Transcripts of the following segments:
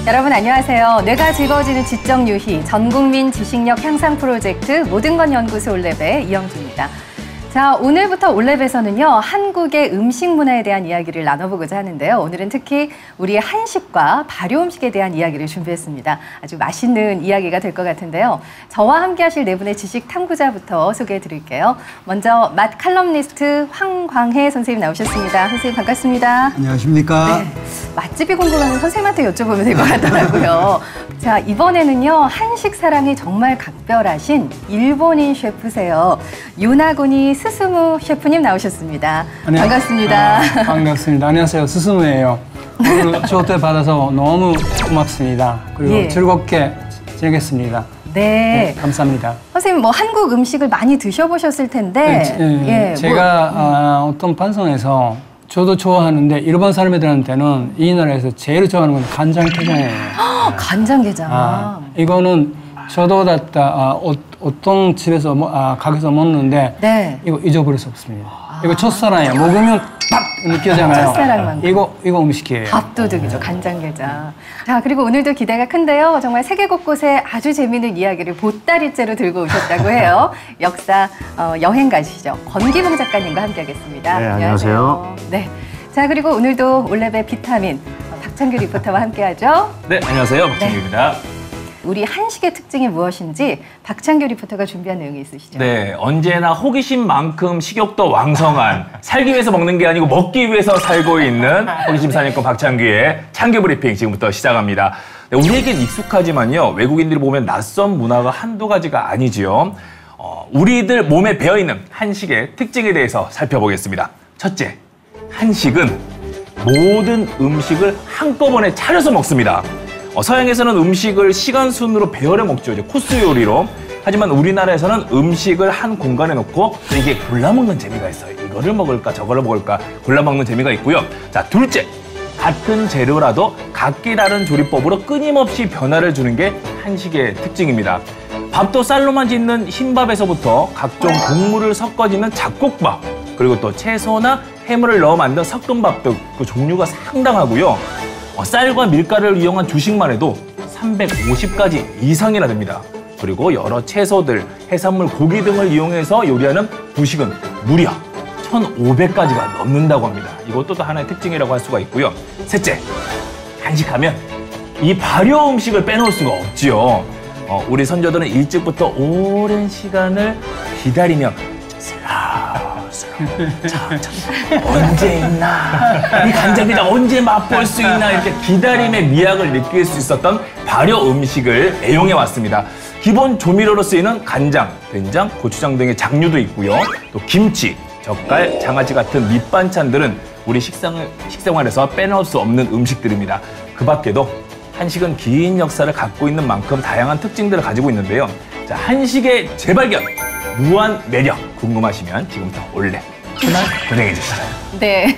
여러분 안녕하세요. 뇌가 즐거워지는 지적 유희 전국민 지식력 향상 프로젝트 모든 건 연구소 올랩의 이영주입니다. 자, 오늘부터 올랩에서는요, 한국의 음식 문화에 대한 이야기를 나눠보고자 하는데요. 오늘은 특히 우리의 한식과 발효 음식에 대한 이야기를 준비했습니다. 아주 맛있는 이야기가 될 것 같은데요. 저와 함께 하실 네 분의 지식 탐구자부터 소개해 드릴게요. 먼저 맛 칼럼니스트 황광혜 선생님 나오셨습니다. 선생님 반갑습니다. 안녕하십니까? 네, 맛집이 궁금하면 선생님한테 여쭤보면 될 것 같더라고요. 자, 이번에는요, 한식 사랑이 정말 각별하신 일본인 셰프세요. 요나고니 스스무 셰프님 나오셨습니다. 반갑습니다. 반갑습니다. 안녕하세요. 스스무예요. 오늘 초대 받아서 너무 고맙습니다. 그리고 즐겁게 지내겠습니다. 네. 감사합니다. 선생님, 뭐 한국 음식을 많이 드셔보셨을 텐데. 제가 어떤 방송에서 저도 좋아하는데 일본 사람들한테는 이 나라에서 제일 좋아하는 건 간장게장이에요. 간장게장. 이거는 저도 어떤 집에서 가게에서 먹는데 이거 잊어버릴 수 없습니다. 이거 첫사랑이에요. 먹으면 딱 느껴지잖아요. 첫사랑만. 이거 음식이에요. 밥도둑이죠. 간장게장. 자, 그리고 오늘도 기대가 큰데요. 정말 세계 곳곳에 아주 재미있는 이야기를 보따리째로 들고 오셨다고 해요. 역사 여행가시죠. 권기봉 작가님과 함께하겠습니다. 네, 안녕하세요. 네. 자, 그리고 오늘도 올랩의 비타민 박찬규 리포터와 함께하죠. 네, 안녕하세요. 박찬규입니다. 우리 한식의 특징이 무엇인지 박찬규 리포터가 준비한 내용이 있으시죠? 네, 언제나 호기심만큼 식욕도 왕성한 살기 위해서 먹는 게 아니고 먹기 위해서 살고 있는 호기심 사냥꾼 박찬규의 창규 브리핑 지금부터 시작합니다. 네, 우리에겐 익숙하지만요, 외국인들이 보면 낯선 문화가 한두 가지가 아니지요. 우리들 몸에 배어있는 한식의 특징에 대해서 살펴보겠습니다. 첫째, 한식은 모든 음식을 한꺼번에 차려서 먹습니다. 서양에서는 음식을 시간 순으로 배열해 먹죠. 이제 코스 요리로. 하지만 우리나라에서는 음식을 한 공간에 놓고 이게 골라먹는 재미가 있어요. 이거를 먹을까 저거를 먹을까 골라먹는 재미가 있고요. 자, 둘째, 같은 재료라도 각기 다른 조리법으로 끊임없이 변화를 주는 게 한식의 특징입니다. 밥도 쌀로만 짓는 흰밥에서부터 각종 곡물을 섞어 짓는 잡곡밥, 그리고 또 채소나 해물을 넣어 만든 섞음밥도 그 종류가 상당하고요. 쌀과 밀가루를 이용한 주식만 해도 350가지 이상이나 됩니다. 그리고 여러 채소들, 해산물, 고기 등을 이용해서 요리하는 부식은 무려 1,500가지가 넘는다고 합니다. 이것도 또 하나의 특징이라고 할 수가 있고요. 셋째, 한식하면 이 발효 음식을 빼놓을 수가 없지요. 우리 선조들은 일찍부터 오랜 시간을 기다리며 언제 있나? 이 간장게장 언제 맛볼 수 있나? 이렇게 기다림의 미학을 느낄 수 있었던 발효 음식을 애용해 왔습니다. 기본 조미료로 쓰이는 간장, 된장, 고추장 등의 장류도 있고요. 또 김치, 젓갈, 장아찌 같은 밑반찬들은 우리 식생활에서 빼놓을 수 없는 음식들입니다. 그 밖에도 한식은 긴 역사를 갖고 있는 만큼 다양한 특징들을 가지고 있는데요. 자, 한식의 재발견, 무한 매력 궁금하시면 지금부터 올랩 채널 고정해 주시죠. 네,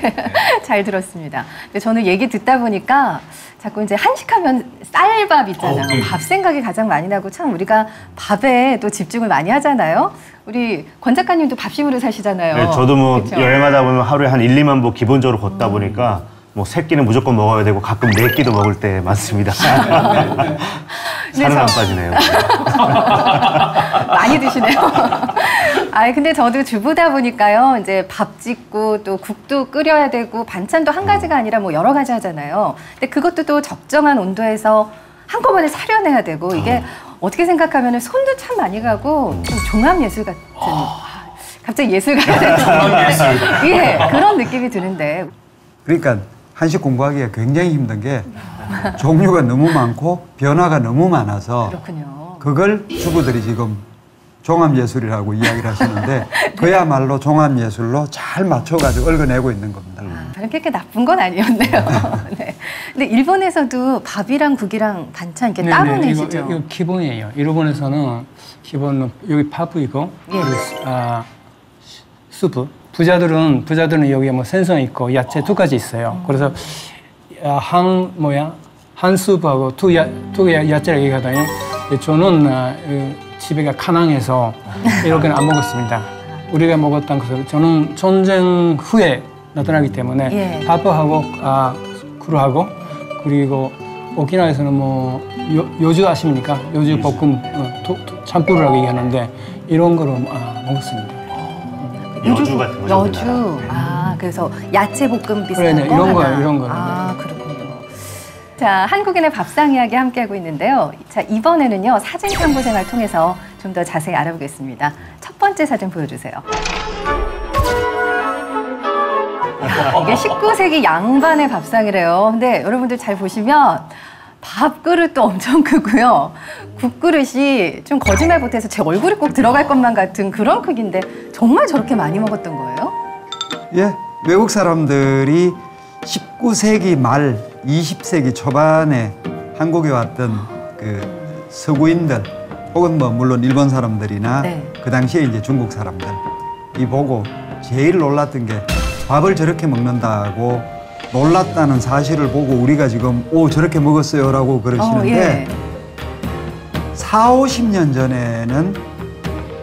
잘 들었습니다. 근데 저는 얘기 듣다 보니까 자꾸 이제 한식하면 쌀밥 있잖아요. 밥 생각이 가장 많이 나고 참 우리가 밥에 또 집중을 많이 하잖아요. 우리 권 작가님도 밥심으로 사시잖아요. 네, 저도 뭐 그쵸? 여행하다 보면 하루에 한 1, 2만 보 기본적으로 걷다 보니까 뭐 세 끼는 무조건 먹어야 되고 가끔 네 끼도 먹을 때 많습니다. 살은 안 빠지네요. 많이 드시네요. 근데 저도 주부다 보니까요. 이제 밥 짓고 또 국도 끓여야 되고 반찬도 한 가지가 아니라 뭐 여러 가지 하잖아요. 근데 그것도 또 적정한 온도에서 한꺼번에 사려내야 되고 이게 어떻게 생각하면 손도 참 많이 가고 좀 종합예술 같은 갑자기 예술 같은 예, 그런 느낌이 드는데 그러니까 한식 공부하기가 굉장히 힘든 게 종류가 너무 많고 변화가 너무 많아서 그렇군요. 그걸 주부들이 지금 종합예술이라고 이야기를 하시는데 그야말로 종합예술로 잘 맞춰가지고 얽어내고 있는 겁니다. 그렇게 나쁜 건 아니었네요. 네. 근데 일본에서도 밥이랑 국이랑 반찬 이렇게 따로 내시죠? 이거 기본이에요. 일본에서는 기본 여기 밥이고 수프. 부자들은 여기에 뭐 생선 있고 야채 두 가지 있어요. 그래서 한 수프하고 두 야채를 얘기하더니 저는 집에가 가난해서 이렇게는 안 먹었습니다. 우리가 먹었던 것을 저는 전쟁 후에 나타나기 때문에 밥하고 구루하고 그리고 오키나와에서는 뭐 요주 아십니까? 요주 볶음 참꾸루라고 얘기하는데 이런 거로 먹었습니다. 여주 같은 거죠. 여주. 그래서 야채 볶음 비슷한 거 이런 거예요. 이런 거. 그렇군요. 자, 한국인의 밥상 이야기 함께하고 있는데요. 자, 이번에는요, 사진 탐구 생활 통해서 좀 더 자세히 알아보겠습니다. 첫 번째 사진 보여주세요. 이게 19세기 양반의 밥상이래요. 근데 여러분들 잘 보시면 밥그릇도 엄청 크고요. 국그릇이 좀 거짓말 못해서 제 얼굴이 꼭 들어갈 것만 같은 그런 크기인데 정말 저렇게 많이 먹었던 거예요? 예, 외국 사람들이 19세기 말 20세기 초반에 한국에 왔던 그 서구인들 혹은 뭐 물론 일본 사람들이나 그 당시에 이제 중국 사람들 이 보고 제일 놀랐던 게 밥을 저렇게 먹는다고 놀랐다는 사실을 보고 우리가 지금 저렇게 먹었어요 라고 그러시는데 40, 50년 전에는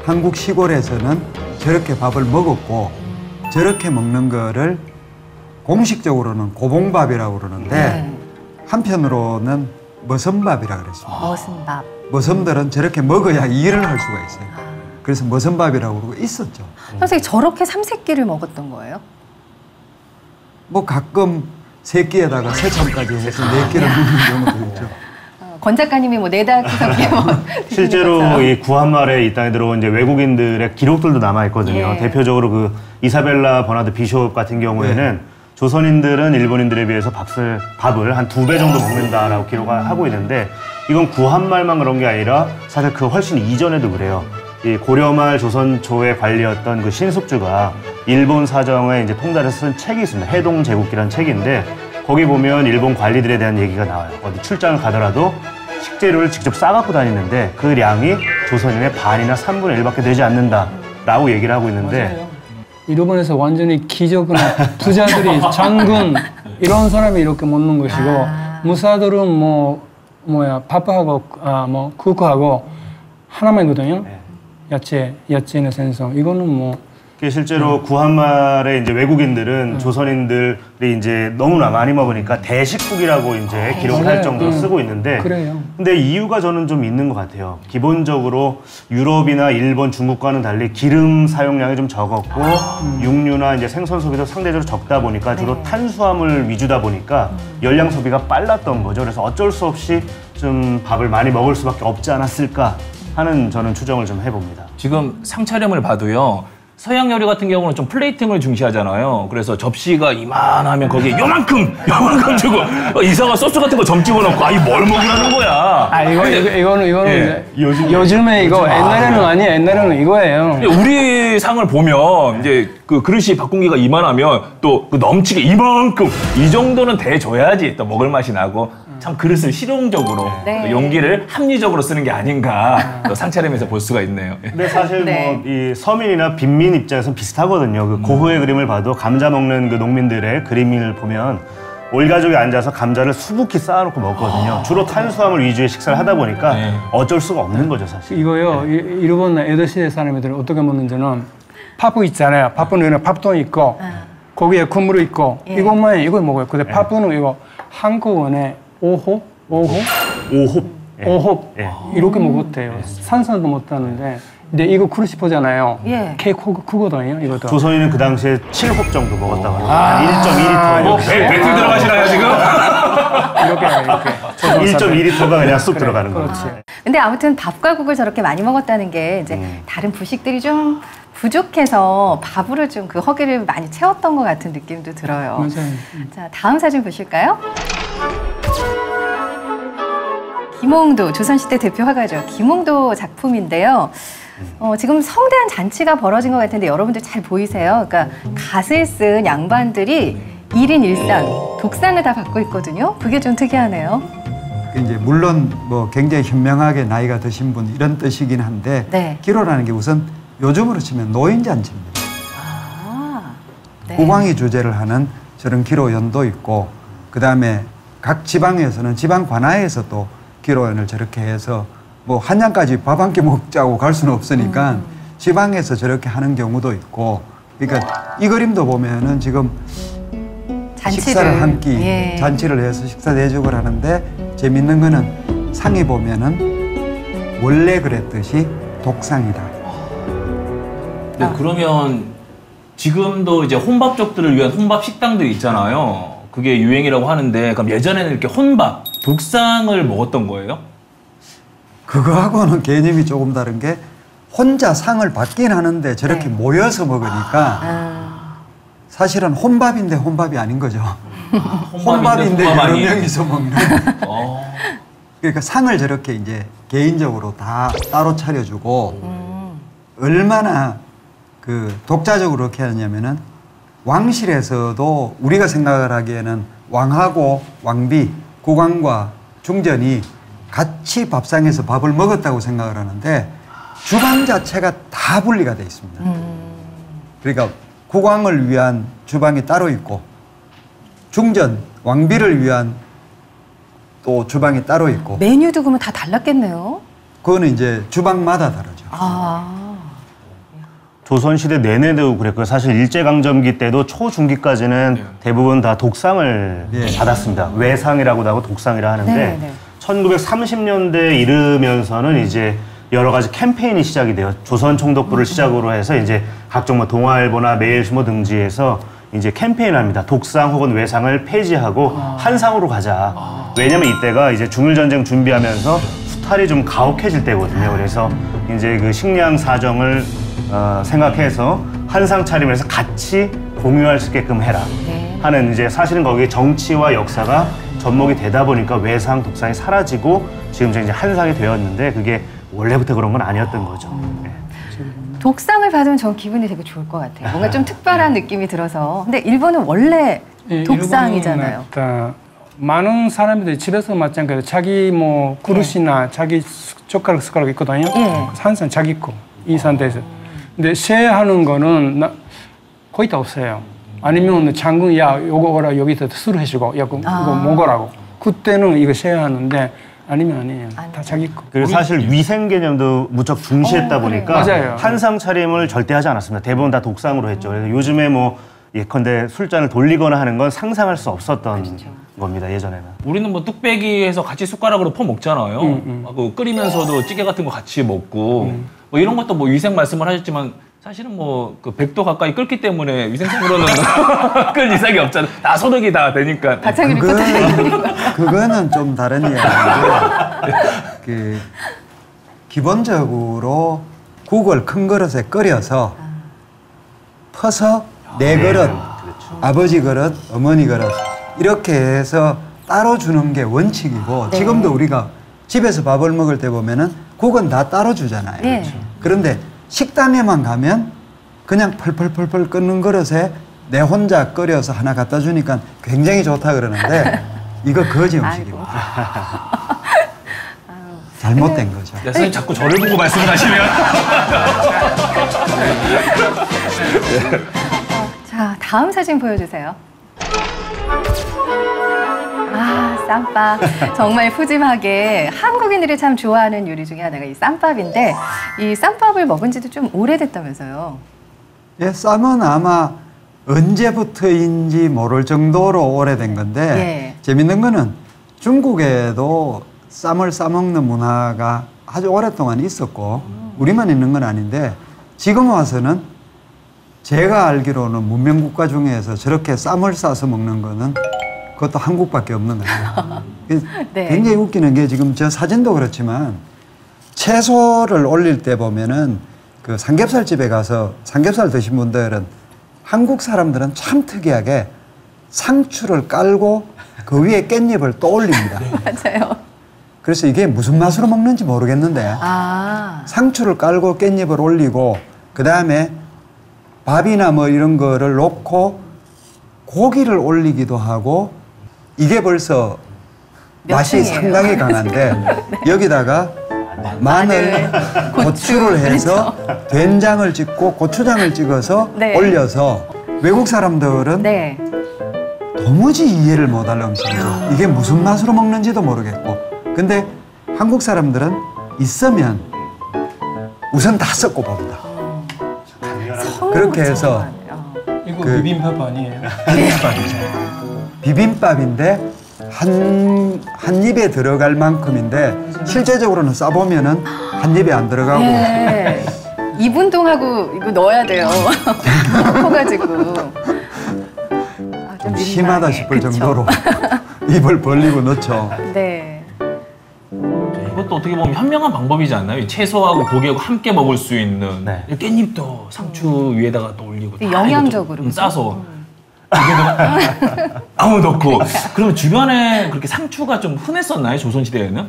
한국 시골에서는 저렇게 밥을 먹었고 저렇게 먹는 거를 공식적으로는 고봉밥이라고 그러는데 한편으로는 머슴밥이라고 그랬습니다. 머슴밥. 머슴들은 저렇게 먹어야 일을 할 수가 있어요. 그래서 머슴밥이라고 그러고 있었죠. 선생님 저렇게 삼세끼를 먹었던 거예요? 뭐 가끔 세 끼에다가 세참까지 해서 네 끼를 먹는 경우도 있죠. 권 작가님이 뭐 4달, 5달 실제로 이 구한말에 이 땅에 들어온 이제 외국인들의 기록들도 남아 있거든요. 대표적으로 그 이사벨라 버나드 비숍 같은 경우에는 조선인들은 일본인들에 비해서 밥을 한 2배 정도 먹는다라고 기록을 하고 있는데 이건 구한말만 그런 게 아니라 사실 그 훨씬 이전에도 그래요. 이 고려말 조선 초의 관리였던 그 신숙주가 일본 사정에 이제 통달해서 쓴 책이 있습니다. 해동제국기라는 책인데 거기 보면 일본 관리들에 대한 얘기가 나와요. 어디 출장을 가더라도 식재료를 직접 싸갖고 다니는데 그 량이 조선인의 반이나 3분의 1밖에 되지 않는다라고 얘기를 하고 있는데 맞아요. 일본에서 완전히 기적은 부자들이 장군 이런 사람이 이렇게 먹는 것이고 무사들은 밥하고 국하고 하나만이거든요. 야채나 생선 이거는 실제로 구한말에 이제 외국인들은 조선인들이 이제 너무나 많이 먹으니까 대식국이라고 이제 기록을 할 정도로 쓰고 있는데 근데 이유가 저는 좀 있는 것 같아요. 기본적으로 유럽이나 일본, 중국과는 달리 기름 사용량이 좀 적었고 육류나 이제 생선 소비도 상대적으로 적다 보니까 주로 탄수화물 위주다 보니까 열량 소비가 빨랐던 거죠. 그래서 어쩔 수 없이 좀 밥을 많이 먹을 수밖에 없지 않았을까 하는 저는 추정을 좀 해봅니다. 지금 상차림을 봐도요. 서양 요리 같은 경우는 좀 플레이팅을 중시하잖아요. 그래서 접시가 이만하면 거기에 요만큼 주고 이상한 소스 같은 거 점 찍어놓고 뭘 먹으라는 거야. 이거는 요즘에 이거 옛날에는 아니에요. 옛날에는 이거예요. 우리 상을 보면 이제 그 그릇이 바꾼기가 이만하면 또 그 넘치게 이만큼 이 정도는 대줘야지 또 먹을 맛이 나고 참 그릇을 실용적으로 용기를 합리적으로 쓰는 게 아닌가 또 상차림에서 볼 수가 있네요. 근데 사실 뭐 이 서민이나 빈민 입장에서는 비슷하거든요. 그 고흐의 그림을 봐도 감자 먹는 그 농민들의 그림을 보면 올 가족이 앉아서 감자를 수북히 쌓아놓고 먹거든요. 주로 탄수화물 위주의 식사를 하다 보니까 어쩔 수가 없는 거죠, 사실. 이거요. 일본 에도시대 사람들은 어떻게 먹는지는 파프 있잖아요. 파프는 밥통 있고 거기에 국물이 있고 이것만 이걸 먹어요. 근데 파프는 이거 한국어에 오홉 이렇게 먹었대요. 산산도 못하는데 근데 이거 크루시퍼잖아요. 케이크 크거든요. 이것도. 조선인은 그 당시에 7홉 정도 먹었다고 합니다. 1.2리터. 배틀 들어가시나요 지금? 이렇게. 1.2리터가 그냥 쑥 들어가는 거죠. 근데 아무튼 밥과 국을 저렇게 많이 먹었다는 게 이제 다른 부식들이 좀 부족해서 밥으로 좀 그 허기를 많이 채웠던 것 같은 느낌도 들어요. 맞아요. 자, 다음 사진 보실까요? 김홍도, 조선시대 대표 화가죠. 김홍도 작품인데요. 지금 성대한 잔치가 벌어진 것 같은데 여러분들 잘 보이세요? 그러니까 갓을 쓴 양반들이 1인 1상, 독상을 다 받고 있거든요. 그게 좀 특이하네요. 이제 물론 뭐 굉장히 현명하게 나이가 드신 분 이런 뜻이긴 한데 네. 기로라는 게 우선 요즘으로 치면 노인잔치입니다. 네. 국왕이 주재를 하는 저런 기로연도 있고 그다음에 각 지방에서는 지방 관아에서 또 기로연을 저렇게 해서 뭐 한양까지 밥 한 끼 먹자고 갈 수는 없으니까 지방에서 저렇게 하는 경우도 있고 그러니까 이 그림도 보면은 지금 식사를 한 끼 예. 잔치를 해서 식사 대접을 하는데 재밌는 거는 상이 보면은 원래 그랬듯이 독상이다. 네, 그러면 지금도 이제 혼밥족들을 위한 혼밥 식당들이 있잖아요. 그게 유행이라고 하는데 그럼 예전에는 이렇게 혼밥, 독상을 먹었던 거예요? 그거하고는 개념이 조금 다른 게 혼자 상을 받긴 하는데 저렇게 네. 모여서 먹으니까 사실은 혼밥인데 혼밥이 아닌 거죠. 혼밥인데 혼밥 여러 아니에요? 명이서 먹는. 그러니까 상을 저렇게 이제 개인적으로 다 따로 차려주고 얼마나 그 독자적으로 그렇게 하냐면은 왕실에서도 우리가 생각을 하기에는 왕하고 왕비, 국왕과 중전이 같이 밥상에서 밥을 먹었다고 생각을 하는데 주방 자체가 다 분리가 돼 있습니다. 그러니까 국왕을 위한 주방이 따로 있고 중전, 왕비를 위한 또 주방이 따로 있고 메뉴도 그러면 다 달랐겠네요. 그거는 이제 주방마다 다르죠. 조선시대 내내도 그랬고요. 사실 일제강점기 때도 초중기까지는 대부분 다 독상을 받았습니다. 외상이라고도 하고 독상이라 하는데 네, 네. 1930년대에 이르면서는 이제 여러 가지 캠페인이 시작이 돼요. 조선총독부를 시작으로 해서 이제 각종 뭐 동아일보나 매일신문 등지에서 이제 캠페인을 합니다. 독상 혹은 외상을 폐지하고 한상으로 가자. 왜냐면 이때가 이제 중일전쟁 준비하면서 수탈이 좀 가혹해질 때거든요. 그래서 이제 그 식량 사정을 생각해서 한상 차림을 해서 같이 공유할 수 있게끔 해라 하는 이제 사실은 거기에 정치와 역사가 접목이 되다 보니까 외상, 독상이 사라지고 지금 이제 한상이 되었는데 그게 원래부터 그런 건 아니었던 거죠. 네. 독상을 받으면 전 기분이 되게 좋을 것 같아요. 뭔가 좀 특별한 느낌이 들어서. 근데 일본은 원래 독상이잖아요. 일본은 많은 사람들이 집에서 마찬가지로 자기 뭐 그릇이나 자기 젓가락, 숟가락 있거든요. 항상 자기 거, 이 상태에서. 근데 쉐하는 거는 거의 다 없어요. 아니면 장군, 야, 요거 오라, 여기서 술 해주고, 야, 이거 먹으라고. 그때는 이거 쉐하는데 아니면 아니에요. 다 자기 거. 그리고 사실 위생 개념도 무척 중시했다 보니까 맞아요. 한상 차림을 절대 하지 않았습니다. 대부분 다 독상으로 했죠. 그래서 요즘에 뭐 예컨대 술잔을 돌리거나 하는 건 상상할 수 없었던 겁니다. 예전에는. 우리는 뭐 뚝배기에서 같이 숟가락으로 퍼 먹잖아요. 하고 끓이면서도 찌개 같은 거 같이 먹고 뭐 이런 것도 뭐 위생 말씀을 하셨지만 사실은 뭐 그 100도 가까이 끓기 때문에 위생적으로는 끓 이상이 없잖아요. 다 소독이 다 되니까. 박찬규님 그거는 좀 다른 이야기인데 그 기본적으로 국을 큰 그릇에 끓여서 퍼서 내 그릇, 아버지 그릇, 어머니 그릇 이렇게 해서 따로 주는 게 원칙이고 지금도 우리가 집에서 밥을 먹을 때 보면은 국은 다 따로 주잖아요. 그런데 식당에만 가면 그냥 펄펄펄펄 끓는 그릇에 내 혼자 끓여서 하나 갖다 주니까 굉장히 좋다 그러는데 이거 거지 음식입니다. 잘못된 거죠. 네, 선생님 자꾸 저를 보고 말씀을 하시면. 자, 다음 사진 보여주세요. 아, 쌈밥. 정말 푸짐하게 한국인들이 참 좋아하는 요리 중에 하나가 이 쌈밥인데 이 쌈밥을 먹은 지도 좀 오래됐다면서요. 예, 쌈은 아마 언제부터인지 모를 정도로 오래된 건데 재밌는 거는 중국에도 쌈을 싸먹는 문화가 아주 오랫동안 있었고 우리만 있는 건 아닌데 지금 와서는 제가 알기로는 문명국가 중에서 저렇게 쌈을 싸서 먹는 거는 그것도 한국밖에 없는 거예요. 굉장히 웃기는 게 지금 저 사진도 그렇지만 채소를 올릴 때 보면은 그 삼겹살 집에 가서 삼겹살 드신 분들은 한국 사람들은 참 특이하게 상추를 깔고 그 위에 깻잎을 또 올립니다. 맞아요. 그래서 이게 무슨 맛으로 먹는지 모르겠는데 상추를 깔고 깻잎을 올리고 그 다음에 밥이나 뭐 이런 거를 놓고 고기를 올리기도 하고 이게 벌써 맛이 층이에요? 상당히 강한데 여기다가 마늘, 고추를 해서 된장을 찍고 고추장을 찍어서 네. 올려서 외국 사람들은 네. 도무지 이해를 못할 음식이죠. 이게 무슨 맛으로 먹는지도 모르겠고. 근데 한국 사람들은 있으면 우선 다 섞고 봅니다. 그렇게 해서 이거 그- 비빔밥 아니에요? 비빔밥이죠. 비빔밥인데 한 입에 들어갈 만큼인데 실제적으로는 싸보면은 한 입에 안 들어가고 네. 2분동하고 이거 넣어야 돼요. 커가지고. 아, 좀 민망해. 심하다 싶을 그쵸? 정도로 입을 벌리고 넣죠. 네. 이것도 어떻게 보면 현명한 방법이지 않나요? 이 채소하고 고기하고 함께 먹을 수 있는 네. 이 깻잎도 상추 위에다가 또 올리고 되게 다 영양적으로. 이것도 싸서 아무 넣고. 그러면 주변에 그렇게 상추가 좀 흔했었나요? 조선시대에는?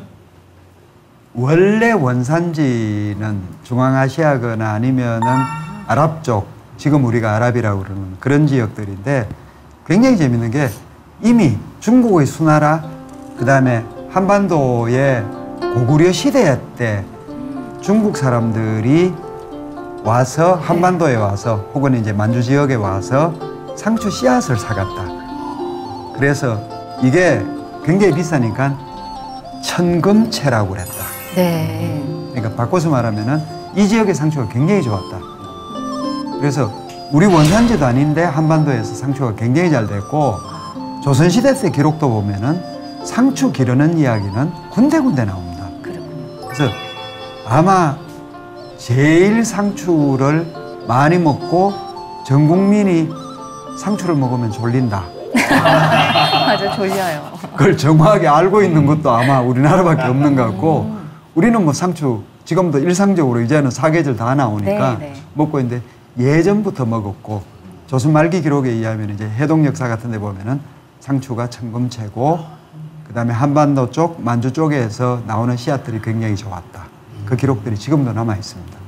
원래 원산지는 중앙아시아거나 아니면은 아랍 쪽, 지금 우리가 아랍이라고 그러는 그런 지역들인데 굉장히 재밌는 게 이미 중국의 수나라, 그 다음에 한반도의 고구려 시대 때 중국 사람들이 와서 한반도에 와서 혹은 이제 만주 지역에 와서 상추 씨앗을 사갔다. 그래서 이게 굉장히 비싸니까 천금채라고 그랬다. 네. 그러니까 바꿔서 말하면은 이 지역의 상추가 굉장히 좋았다. 그래서 우리 원산지도 아닌데 한반도에서 상추가 굉장히 잘 됐고 조선시대 때 기록도 보면은 상추 기르는 이야기는 군데군데 나옵니다. 그렇군요. 그래서 아마 제일 상추를 많이 먹고 전 국민이 상추를 먹으면 졸린다. 맞아, 졸려요. 그걸 정확하게 알고 있는 것도 아마 우리나라밖에 없는 것 같고 우리는 뭐 상추 지금도 일상적으로 이제는 사계절 다 나오니까 네, 네. 먹고 있는데 예전부터 먹었고 조선 말기 기록에 의하면 이제 해동 역사 같은 데 보면은 상추가 천금채고 그다음에 한반도 쪽 만주 쪽에서 나오는 씨앗들이 굉장히 좋았다. 그 기록들이 지금도 남아 있습니다.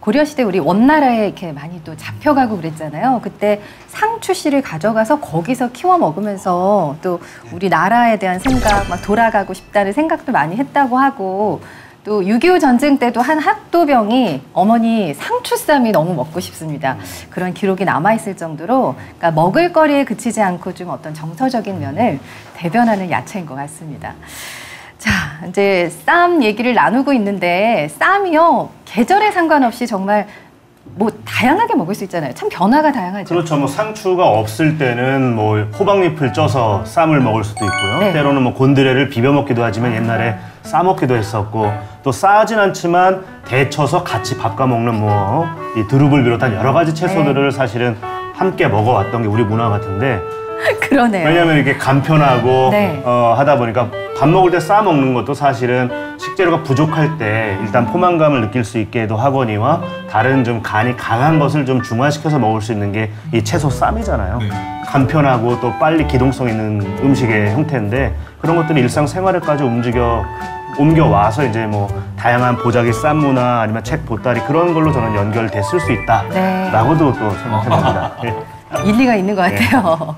고려시대 우리 원나라에 이렇게 많이 또 잡혀가고 그랬잖아요. 그때 상추 씨를 가져가서 거기서 키워 먹으면서 또 우리나라에 대한 생각, 막 돌아가고 싶다는 생각도 많이 했다고 하고 또 6.25 전쟁 때도 한 학도병이 어머니 상추쌈이 너무 먹고 싶습니다. 그런 기록이 남아있을 정도로 그러니까 먹을거리에 그치지 않고 좀 어떤 정서적인 면을 대변하는 야채인 것 같습니다. 자, 이제 쌈 얘기를 나누고 있는데 쌈이요 계절에 상관없이 정말 뭐 다양하게 먹을 수 있잖아요. 참 변화가 다양하죠. 그렇죠. 뭐 상추가 없을 때는 뭐 호박잎을 쪄서 쌈을 먹을 수도 있고요. 네. 때로는 뭐 곤드레를 비벼 먹기도 하지만 옛날에 싸 먹기도 했었고 또 싸진 않지만 데쳐서 같이 밥과 먹는 뭐 이 두릅을 비롯한 여러 가지 채소들을 사실은 함께 먹어왔던 게 우리 문화 같은데 그러네요. 왜냐하면 이렇게 간편하고 네. 하다 보니까 밥 먹을 때 싸 먹는 것도 사실은 식재료가 부족할 때 일단 포만감을 느낄 수 있게도 하거니와 다른 좀 간이 강한 것을 좀 중화시켜서 먹을 수 있는 게 이 채소 쌈이잖아요. 간편하고 또 빨리 기동성 있는 음식의 형태인데 그런 것들이 일상생활에까지 옮겨와서 이제 뭐 다양한 보자기 쌈무나 아니면 책 보따리 그런 걸로 저는 연결됐을 수 있다라고도 또 생각합니다. 일리가 있는 것 같아요.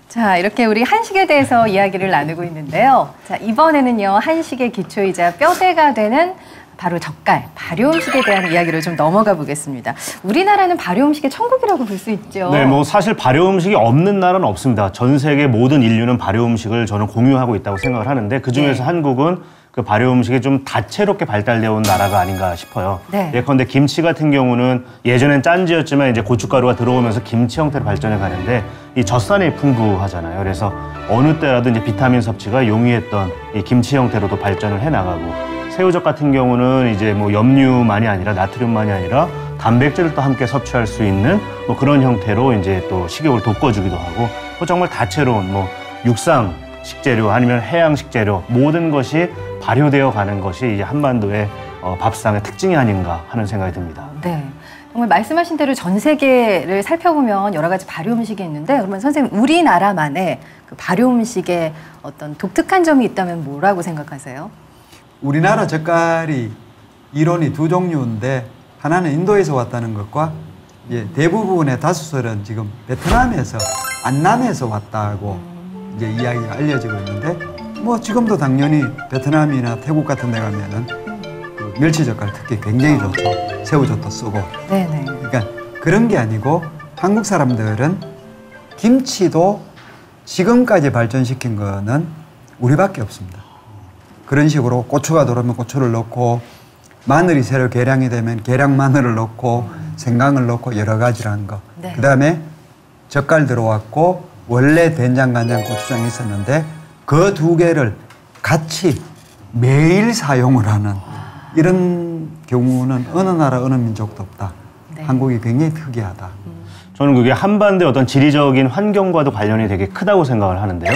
자, 이렇게 우리 한식에 대해서 이야기를 나누고 있는데요. 자, 이번에는요, 한식의 기초이자 뼈대가 되는 바로 젓갈, 발효 음식에 대한 이야기로 좀 넘어가 보겠습니다. 우리나라는 발효 음식의 천국이라고 볼 수 있죠. 네, 뭐 사실 발효 음식이 없는 나라는 없습니다. 전 세계 모든 인류는 발효 음식을 저는 공유하고 있다고 생각을 하는데 그 중에서 네. 한국은 그 발효 음식이 좀 다채롭게 발달되어 온 나라가 아닌가 싶어요. 네. 예컨대 김치 같은 경우는 예전엔 짠지였지만 이제 고춧가루가 들어오면서 김치 형태로 발전해 가는데 이 젖산이 풍부하잖아요. 그래서 어느 때라도 이제 비타민 섭취가 용이했던 이 김치 형태로도 발전을 해 나가고 새우젓 같은 경우는 이제 뭐 염류만이 아니라 나트륨만이 아니라 단백질을 또 함께 섭취할 수 있는 뭐 그런 형태로 이제 또 식욕을 돋궈주기도 하고 뭐 정말 다채로운 뭐 육상 식재료 아니면 해양 식재료 모든 것이 발효되어 가는 것이 이제 한반도의 밥상의 특징이 아닌가 하는 생각이 듭니다. 네. 정말 말씀하신 대로 전 세계를 살펴보면 여러 가지 발효 음식이 있는데 그러면 선생님 우리나라만의 그 발효 음식의 어떤 독특한 점이 있다면 뭐라고 생각하세요? 우리나라 젓갈이 이론이 두 종류인데 하나는 인도에서 왔다는 것과 예, 대부분의 다수설은 지금 베트남에서 안남에서 왔다고 이제 이야기가 알려지고 있는데 뭐 지금도 당연히 베트남이나 태국 같은 데 가면은 그 멸치젓갈 특히 굉장히 좋죠. 새우젓도 쓰고. 네네. 그러니까 그런 게 아니고 한국 사람들은 김치도 지금까지 발전시킨 거는 우리밖에 없습니다. 그런 식으로 고추가 들어오면 고추를 넣고 마늘이 새로 개량이 되면 개량 마늘을 넣고 생강을 넣고 여러 가지를 한 거. 네. 그다음에 젓갈 들어왔고 원래 된장, 간장, 고추장이 있었는데 그 두 개를 같이 매일 사용을 하는 이런 경우는 어느 나라 어느 민족도 없다. 네. 한국이 굉장히 특이하다. 저는 그게 한반도의 어떤 지리적인 환경과도 관련이 되게 크다고 생각을 하는데요.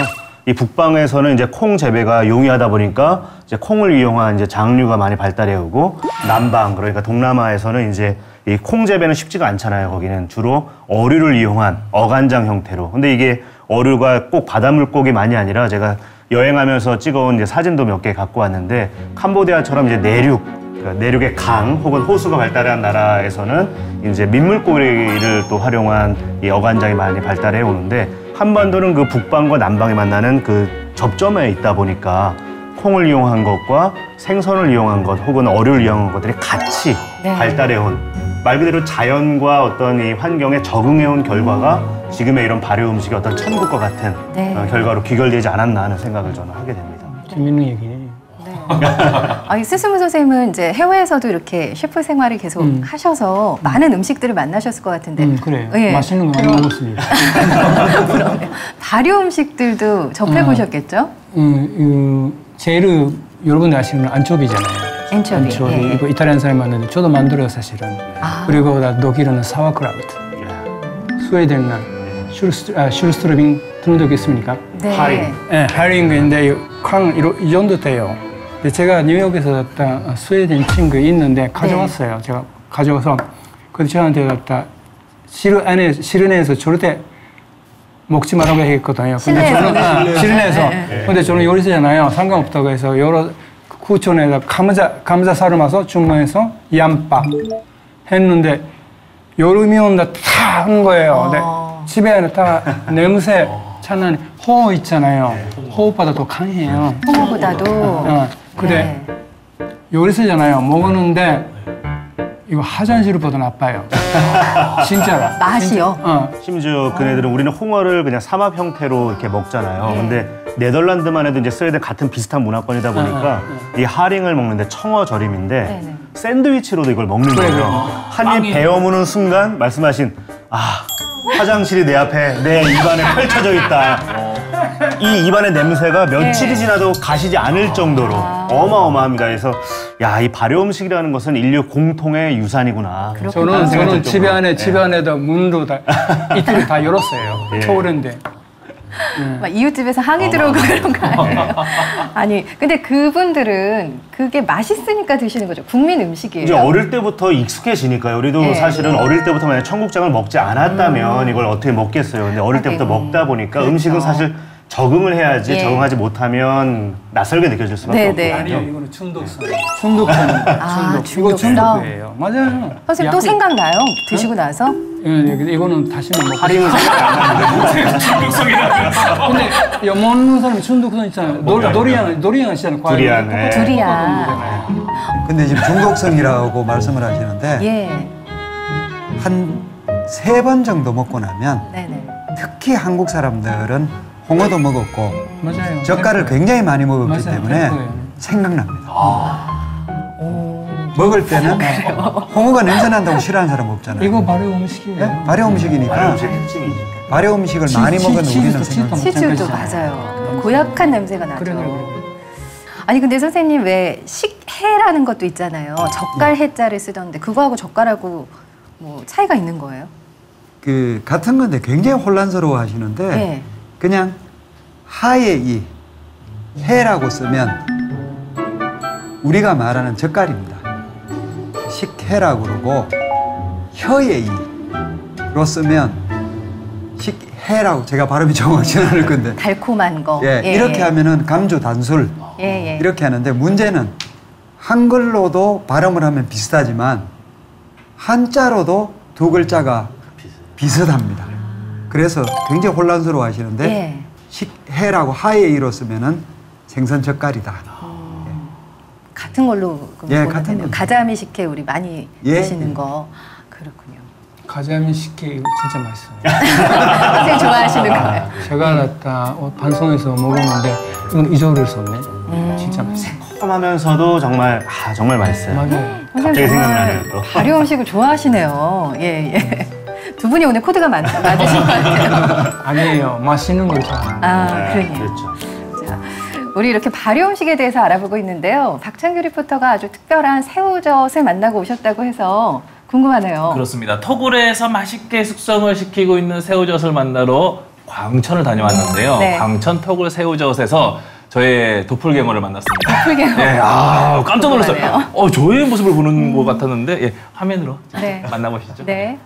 이 북방에서는 이제 콩 재배가 용이하다 보니까 이제 콩을 이용한 이제 장류가 많이 발달해 오고 남방 그러니까 동남아에서는 이제 이 콩 재배는 쉽지가 않잖아요. 거기는 주로 어류를 이용한 어간장 형태로. 근데 이게 어류가 꼭 바닷물고기 많이 아니라 제가 여행하면서 찍어온 이제 사진도 몇 개 갖고 왔는데 캄보디아처럼 이제 내륙의 강 혹은 호수가 발달한 나라에서는 이제 민물고기를 또 활용한 이 어간장이 많이 발달해 오는데 한반도는 그 북방과 남방이 만나는 그 접점에 있다 보니까 콩을 이용한 것과 생선을 이용한 것 혹은 어류를 이용한 것들이 같이 네. 발달해 온 말 그대로 자연과 어떤 이 환경에 적응해 온 결과가 지금의 이런 발효 음식의 어떤 천국과 같은 네. 결과로 귀결되지 않았나 하는 생각을 저는 하게 됩니다. 재밌는 얘기네. 아니, 스스무 선생님은 이제 해외에서도 이렇게 셰프 생활을 계속 하셔서 많은 음식들을 만나셨을 것 같은데. 그래요. 예. 맛있는 거 많이 먹었습니다. 그러면 발효 음식들도 접해보셨겠죠? 제일 여러분들 아시는 안초비잖아요. 엔초비. 예. 이거 이탈리안 사람이 만드는데 저도 만들어요 사실은. 그리고 독일은 사와크라우트. 스웨덴은 슐스트로빙 들은 적 있습니까? 네. 하링. 네, 하링인데 이 정도 돼요. 근데 제가 뉴욕에서 갖다 스웨덴 친구 있는데 가져왔어요. 제가 가져와서 그래서 저한테 갖다 실은에서 절대 먹지 말라고 했거든요. 근데 저는 실은에서 근데 저는 요리사잖아요. 상관없다고 해서 여러 후촌에다 감자 삶아서 주문해서 양파 했는데 여름이 온다 다 한 거예요. 근데 집에 다 냄새 차는 호호 있잖아요. 호흡보다 더 강해요. 홍어보다도. 근데 요리사잖아요. 먹었는데 이거 화장실보다 나빠요. 진짜로. 맛이요? 심지어 그네들은 우리는 홍어를 그냥 삼합 형태로 이렇게 먹잖아요. 근데 네덜란드만 해도 이제 스웨덴 같은 비슷한 문화권이다 보니까 이 하링을 먹는데 청어절임인데 네네. 샌드위치로도 이걸 먹는 거예요. 한 입 베어무는 순간 말씀하신 화장실이 내 앞에 내 입안에 펼쳐져 있다. 이 입안의 냄새가 며칠이 지나도 가시지 않을 정도로 어마어마합니다. 그래서 이 발효 음식이라는 것은 인류 공통의 유산이구나. 저는 집 안에다 문도 다 이틀을 다 열었어요. 겨울인데. 막 이웃집에서 항이 들어오고 그런 거 아니에요? 아니, 근데 그분들은 그게 맛있으니까 드시는 거죠. 국민 음식이에요. 이제 어릴 때부터 익숙해지니까요. 우리도 사실은 어릴 때부터 만약 청국장을 먹지 않았다면 이걸 어떻게 먹겠어요. 근데 어릴 때부터 먹다 보니까 그렇죠. 음식은 사실 적응을 해야지 적응하지 못하면 낯설게 느껴질 수밖에 없거든요. 아니요, 이거는 중독성. 중독. 이거 중독이에요. 맞아요. 선생님 또 생각나요? 드시고 나서? 이거는 다시는 먹고. 할인을 중독성이라. 근데 먹는 사람이 중독성 있잖아요. 도리안 아시잖아요. 두리안. 네. 두리안. 근데 지금 중독성이라고 말씀을 하시는데 예. 한 3번 정도 먹고 나면 네네. 특히 한국 사람들은 홍어도 먹었고 맞아요. 젓갈을 굉장히 많이 먹었기 맞아요. 때문에 그럴 거예요. 생각납니다. 먹을 때는 홍어가 냄새 난다고 싫어하는 사람 없잖아요. 이거 발효 음식이에요. 네? 발효 음식이니까 발효 음식 특징이죠. 발효 음식을 많이 먹은 우리는 생각납니다. 치즈도 맞아요. 고약한 냄새가 나죠. 그래. 아니 근데 선생님 왜 식해라는 것도 있잖아요. 젓갈 해자를 쓰던데 그거하고 젓갈하고 뭐 차이가 있는 거예요? 그 같은 건데 굉장히 혼란스러워 하시는데 네. 그냥 하의 이 해라고 쓰면 우리가 말하는 젓갈입니다. 식해라고 그러고 혀의 이로 쓰면 식해라고 제가 발음이 정확하지는 않을 건데 달콤한 거. 이렇게 하면은 감주 단술 이렇게 하는데 문제는 한글로도 발음을 하면 비슷하지만 한자로도 두 글자가 비슷합니다. 그래서 굉장히 혼란스러워 하시는데 예. 식해라고 하에 이로 쓰면은 생선 젓갈이다. 같은 걸로 그럼 예, 보면 같은 되네요. 걸로. 가자미 식혜 우리 많이 예. 드시는 거. 그렇군요. 가자미 식혜 이거 진짜 맛있어요. 선생님 좋아하시는 거예요. 제가 다 방송에서 먹었는데 이건 잊어버릴 수 없네. 진짜 맛있어요. 새콤하면서도 정말 정말 맛있어요. 맞아요. 갑자기 생각나네요, 또. 발효 음식을 좋아하시네요. 예, 예. 두 분이 오늘 코드가 맞으신 것 같아요. 아니에요. 맛있는 걸 좋아해요. 아, 네, 그러네요. 그렇죠. 자, 우리 이렇게 발효 음식에 대해서 알아보고 있는데요. 박찬규 리포터가 아주 특별한 새우젓을 만나고 오셨다고 해서 궁금하네요. 그렇습니다. 토굴에서 맛있게 숙성을 시키고 있는 새우젓을 만나러 광천을 다녀왔는데요. 네. 광천 토굴 새우젓에서 저의 도플갱어를 만났습니다. 도플갱어. 예, 깜짝 놀랐어요. 궁금하네요. 저의 모습을 보는 것 같았는데 예, 화면으로 네. 만나보시죠. 네.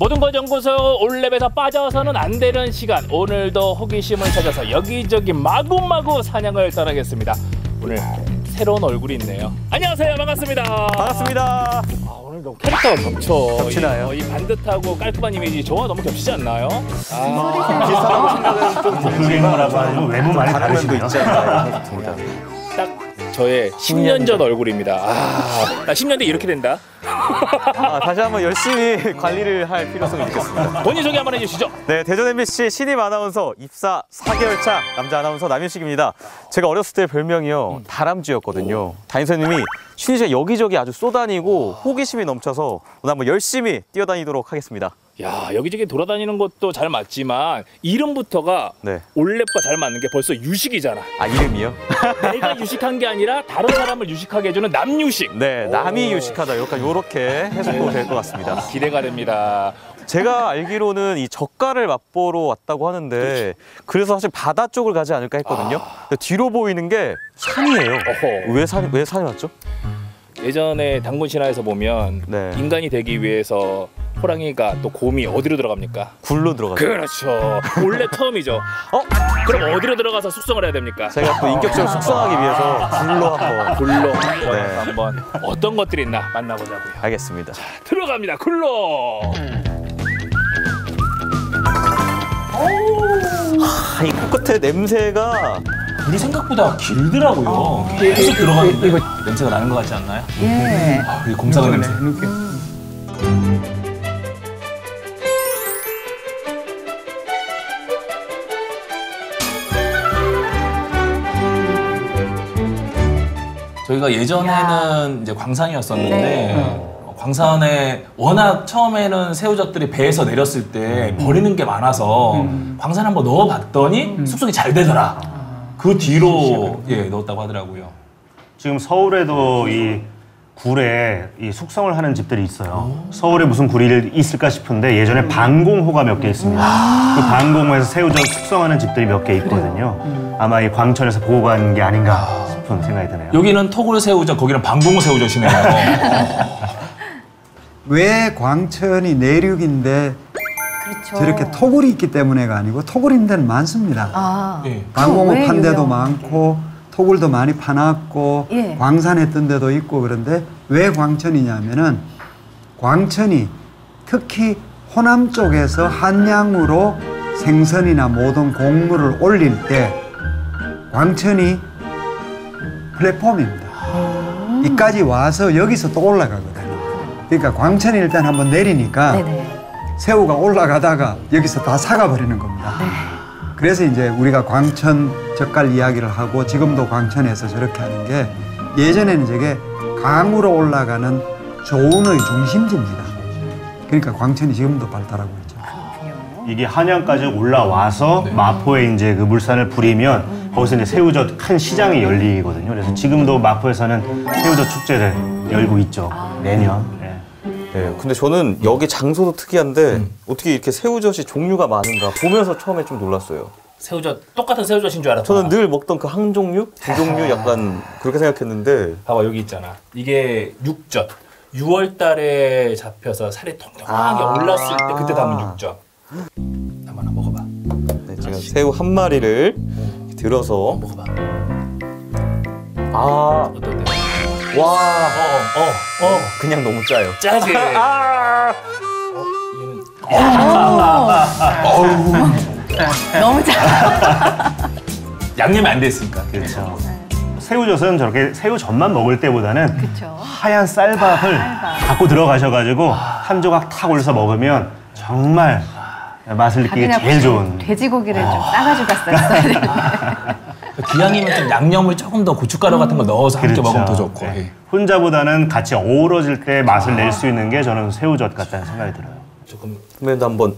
모든 것 연구소 올랩에서 빠져서는 안 되는 시간. 오늘도 호기심을 찾아서 여기저기 마구마구 사냥을 떠나겠습니다. 오늘 새로운 얼굴이 있네요. 안녕하세요. 반갑습니다. 반갑습니다. 오늘 너무 캐릭터가 겹쳐. 겹치나요? 이 반듯하고 깔끔한 이미지 저와 너무 겹치지 않나요? 비슷하다고 생각은 좀 불갱어라고 하지만 외모 많이 다른 면도 다르시네요. 있지 않나 생각합니다. 딱 저의 10년 전 얼굴입니다. 나 10년 뒤 이렇게 된다. 다시 한번 열심히 관리를 할 필요성이 있겠습니다. 본인 소개 한번 해주시죠. 네, 대전 MBC 신입 아나운서 입사 4개월 차 남자 아나운서 남윤식입니다. 제가 어렸을 때 별명이요 다람쥐였거든요. 담임선생님이 쉬는 시간 여기저기 아주 쏘다니고 호기심이 넘쳐서 오늘 한번 열심히 뛰어다니도록 하겠습니다. 야, 여기저기 돌아다니는 것도 잘 맞지만 이름부터가 네. 올랩과 잘 맞는 게 벌써 유식이잖아. 아, 이름이요? 내가 유식한 게 아니라 다른 사람을 유식하게 해주는 남유식. 네, 남이 유식하다. 약간 요렇게 해석도 될 것 같습니다. 기대가 됩니다. 제가 알기로는 이 젓갈을 맛보러 왔다고 하는데 그래서 사실 바다 쪽을 가지 않을까 했거든요. 근데 뒤로 보이는 게 산이에요. 어허. 왜 산이 왔죠? 예전에 단군 신화에서 보면 네. 인간이 되기 위해서 호랑이가 또 곰이 어디로 들어갑니까? 굴로 들어가죠. 그렇죠. 원래 텀이죠. 그럼 어디로 들어가서 숙성을 해야 됩니까? 제가 또 인격적으로 숙성하기 위해서 굴로 한번. 굴로 네. 한번 어떤 것들이 있나 만나보자고요. 알겠습니다. 들어갑니다. 굴로. 이 코끝에 냄새가 우리 생각보다 길더라고요. 계속 들어가는데 이거 냄새가 나는 것 같지 않나요? 예. 이 곰삭은 냄새. 이렇게. 저희가 예전에는 이제 광산이었었는데 네. 광산에 워낙 처음에는 새우젓들이 배에서 내렸을 때 버리는 게 많아서 광산에 한번 넣어봤더니 숙성이 잘 되더라. 그 뒤로 넣었다고 하더라고요. 지금 서울에도 이 굴에 이 숙성을 하는 집들이 있어요. 서울에 무슨 굴이 있을까 싶은데 예전에 방공호가 몇 개 있습니다. 그 방공호에서 새우젓 숙성하는 집들이 몇 개 있거든요. 아마 이 광천에서 보고 간 게 아닌가 싶은 생각이 드네요. 여기는 토굴 새우젓, 거기는 방공호 새우젓이네요. 왜 광천이 내륙인데 그렇죠. 저렇게 토굴이 있기 때문에가 아니고 토굴 있는 데는 많습니다. 아. 네. 방공호 왜 판 데도 유명? 많고 토굴도 많이 파놨고 예. 광산했던 데도 있고 그런데 왜 광천이냐면은 광천이 특히 호남 쪽에서 한양으로 생선이나 모든 곡물을 올릴 때 광천이 플랫폼입니다. 이까지 와서 여기서 또 올라가거든요. 그러니까 광천이 일단 한번 내리니까 네네. 새우가 올라가다가 여기서 다 사가버리는 겁니다. 그래서 이제 우리가 광천 젓갈 이야기를 하고 지금도 광천에서 저렇게 하는 게 예전에는 저게 강으로 올라가는 조운의 중심지입니다. 그러니까 광천이 지금도 발달하고 있죠. 이게 한양까지 올라와서 마포에 이제 그 물산을 부리면 거기서 이제 새우젓 큰 시장이 열리거든요. 그래서 지금도 마포에서는 새우젓 축제를 열고 있죠. 매년. 네. 네, 근데 저는 여기 장소도 특이한데 어떻게 이렇게 새우젓이 종류가 많은가 보면서 처음에 좀 놀랐어요. 새우젓, 똑같은 새우젓인 줄 알았다. 저는 늘 먹던 그 한 종류, 두 종류 약간 그렇게 생각했는데 봐봐, 여기 있잖아. 이게 육젓. 6월 달에 잡혀서 살이 통통하게 올랐을 때 그때 담은 육젓. 한번 먹어봐. 네, 제가 새우 한 마리를 들어서 먹어봐. 아, 어떤데? 와, 그냥 너무 짜요. 짜지. 너무 짜. 양념이 안 됐으니까. 그렇죠. 새우젓은 저렇게 새우젓만 먹을 때보다는 그쵸. 하얀 쌀밥을 갖고 들어가셔가지고 한 조각 탁 올려서 먹으면 정말 맛을 느끼기 제일 좋은. 돼지고기를 좀 싸가지고 갔었어야 되는데. 기왕이면 좀 양념을 조금 더 고춧가루 같은 거 넣어서 함께 그렇죠. 먹으면 더 좋고. 네. 혼자보다는 같이 어우러질 때 맛을 낼 수 있는 게 저는 새우젓 같다는 생각이 들어요. 조금 선배님도 한번.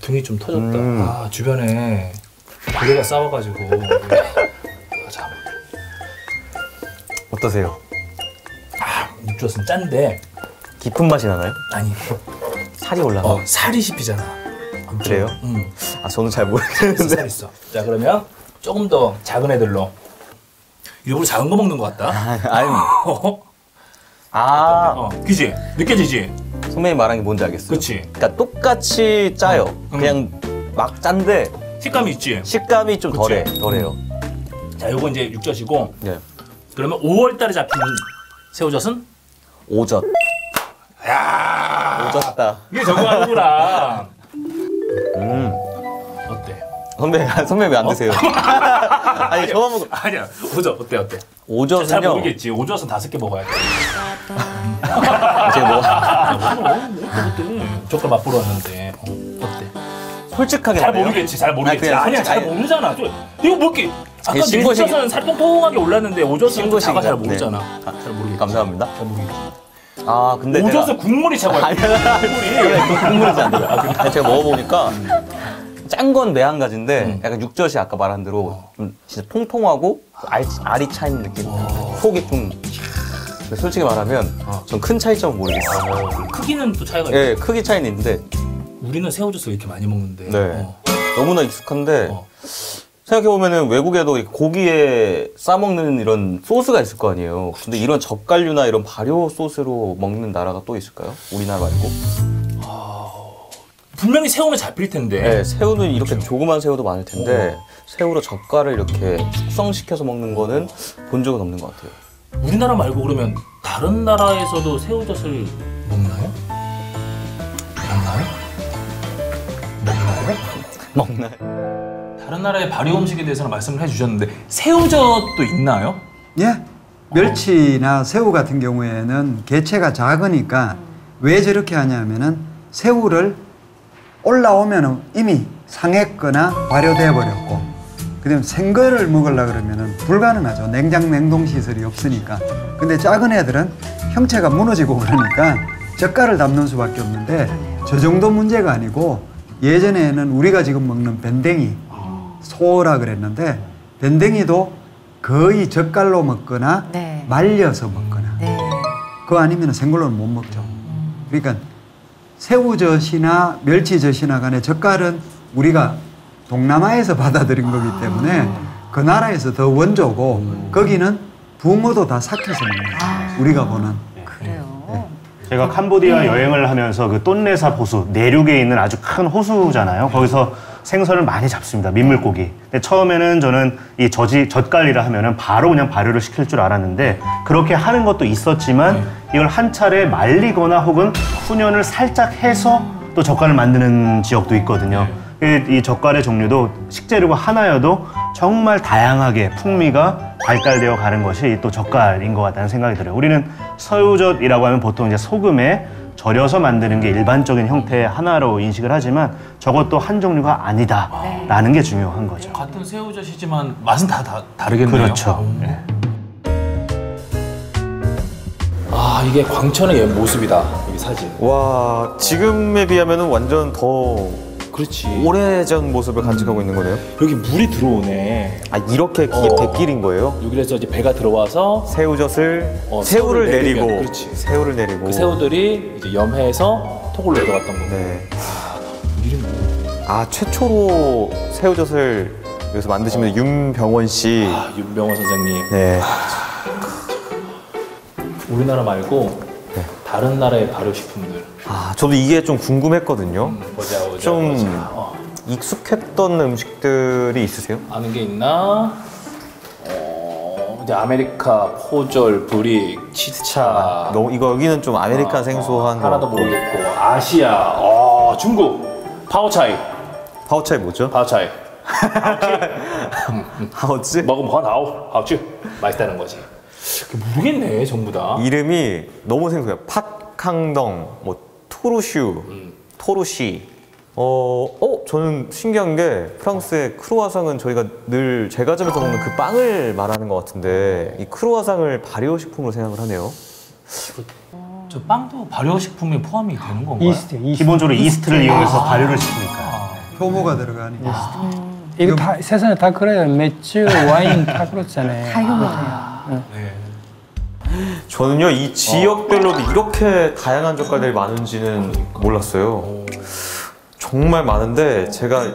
등이 좀 터졌다. 아 주변에 고래가 싸워가지고. 자, 어떠세요? 육젓은 짠데 깊은 맛이 나나요? 아니 살이 올라가. 살이 씹히잖아. 그래요? 아, 저는 잘 모르겠는데. 살 있어. 자 그러면 조금 더 작은 애들로. 일부러 작은 거 먹는 것 같다. 아니, 그지? 느껴지지? 선배님 말한 게 뭔지 알겠어요. 그치? 그러니까 똑같이 짜요. 그냥 막 짠데 식감이 있지? 식감이 좀 그치? 덜해요. 자 요거 이제 육젓이고 네. 그러면 5월달에 잡힌 새우젓은? 오젓. 야 오젓다. 이게 적응하는구나. 어때? 선배 왜 안 드세요? 아니, 저만 먹어. 아니야. 오젓 어때? 잘 오젓은요. 모르겠지. 오젓은 5개 먹어야 돼. 제가 뭐 젓갈 맛보러 왔는데 어때? 솔직하게 잘 말해요? 모르겠지. 잘 모르겠지. 그냥 아니야. 잘 솔직하게. 모르잖아. 이거 먹기. 아까 신고식- 육젓은 살통통하게 올랐는데 오젓은 신고식이다. 잘 네. 모르잖아. 잘 모르겠지. 감사합니다. 잘 모르겠지. 아, 근데 오젓은 국물이 최고야. 국물이. 국물이지 안 돼요. 아니, 제가 먹어보니까 짠 건 매한 가지인데 약간 육젓이 아까 말한 대로 좀 진짜 통통하고 알이 차 있는 느낌. 속이 좀. 근데 솔직히 말하면 전 큰 차이점은 모르겠어요. 크기는 또 차이가 있어. 예, 크기 차이는 있는데 우리는 새우젓을 이렇게 많이 먹는데. 네. 너무나 익숙한데 어. 생각해보면은 외국에도 이렇게 고기에 싸먹는 이런 소스가 있을 거 아니에요. 근데 이런 젓갈류나 이런 발효 소스로 먹는 나라가 또 있을까요? 우리나라 말고. 분명히 새우는 잡힐 텐데. 네, 새우는 이렇게 조그만 새우도 많을 텐데 새우로 젓갈을 이렇게 숙성시켜서 먹는 거는 본 적은 없는 것 같아요. 우리나라 말고 그러면 다른 나라에서도 새우젓을 먹나요? 먹나요? 다른 나라의 발효 음식에 대해서는 말씀을 해주셨는데 새우젓도 있나요? 예. 멸치나 새우 같은 경우에는 개체가 작으니까 왜 저렇게 하냐면은 새우를 올라오면은 이미 상했거나 발효돼 버렸고, 그다음 생거를 먹으려 그러면은 불가능하죠. 냉동 시설이 없으니까. 근데 작은 애들은 형체가 무너지고 그러니까 젓갈을 담는 수밖에 없는데 저 정도 문제가 아니고, 예전에는 우리가 지금 먹는 밴댕이, 소라 그랬는데 밴댕이도 거의 젓갈로 먹거나 네. 말려서 먹거나 네. 그거 아니면 생걸로는 못 먹죠. 그러니까 새우젓이나 멸치젓이나 간에 젓갈은 우리가 동남아에서 받아들인 거기 때문에 그 나라에서 더 원조고 거기는 붕어도 다 삭혀서 먹는 거예요. 우리가 보는. 그래요. 제가 캄보디아 여행을 하면서 그 똠레사 호수, 내륙에 있는 아주 큰 호수잖아요. 거기서 생선을 많이 잡습니다. 민물고기. 근데 처음에는 저는 이 젓갈이라 하면은 바로 그냥 발효를 시킬 줄 알았는데 그렇게 하는 것도 있었지만 이걸 한 차례 말리거나 혹은 훈연을 살짝 해서 또 젓갈을 만드는 지역도 있거든요. 이 젓갈의 종류도 식재료가 하나여도 정말 다양하게 풍미가 발달되어 가는 것이 또 젓갈인 것 같다는 생각이 들어요. 우리는 새우젓이라고 하면 보통 이제 소금에 절여서 만드는 게 일반적인 형태의 하나로 인식을 하지만 저것도 한 종류가 아니다라는 게 중요한 거죠. 같은 새우젓이지만 맛은 다 다르겠네요. 그렇죠. 네. 아 이게 광천의 모습이다. 이 사진. 와, 지금에 비하면 완전 더 그렇지. 오래전 모습을 간직하고 있는 거네요. 여기 물이 들어오네. 아, 이렇게 뱃길인 거예요? 여기에서 이제 배가 들어와서 새우젓을 새우를 새우를 내리고 내리면, 그렇지. 새우를 내리고 그 새우들이 이제 염해에서 톡을 내려갔던 거고. 네. 이름이 뭐야? 아, 최초로 새우젓을 여기서 만드신 분이 윤병원 씨. 아, 윤병호 선생님. 네. 우리나라 말고 다른 나라의 발효식품들. 아, 저도 이게 좀 궁금했거든요. 보자. 좀 익숙했던 음식들이 있으세요? 아는 게 있나? 이제 아메리카, 포졸, 브릭, 치차. 이거 여기는 좀 아메리칸 생소한 거. 하나도 모르겠고. 아시아, 중국, 파오차이. 파오차이 뭐죠? 파오차이. 하오츠? 먹으면 헌하오, 하오츠. 맛있다는 거지. 모르겠네, 전부 다. 이름이 너무 생소해요. 팟캉덩, 뭐 토르슈, 토르시. 저는 신기한 게 프랑스의 크루아상은 저희가 늘 제과점에서 먹는 그 빵을 말하는 것 같은데 이 크루아상을 발효식품으로 생각을 하네요. 저 빵도 발효식품에 포함이 되는 건가요? 이스트. 기본적으로 이스트를 이용해서 발효를 시키니까. 효모가 들어가는 게 이거 다 세상에 다 그래요. 맥주, 와인 다 그렇잖아요. 다 효모네요. 저는요 이 지역별로도 이렇게 다양한 젓갈들이 많은지는 몰랐어요. 정말 많은데 제가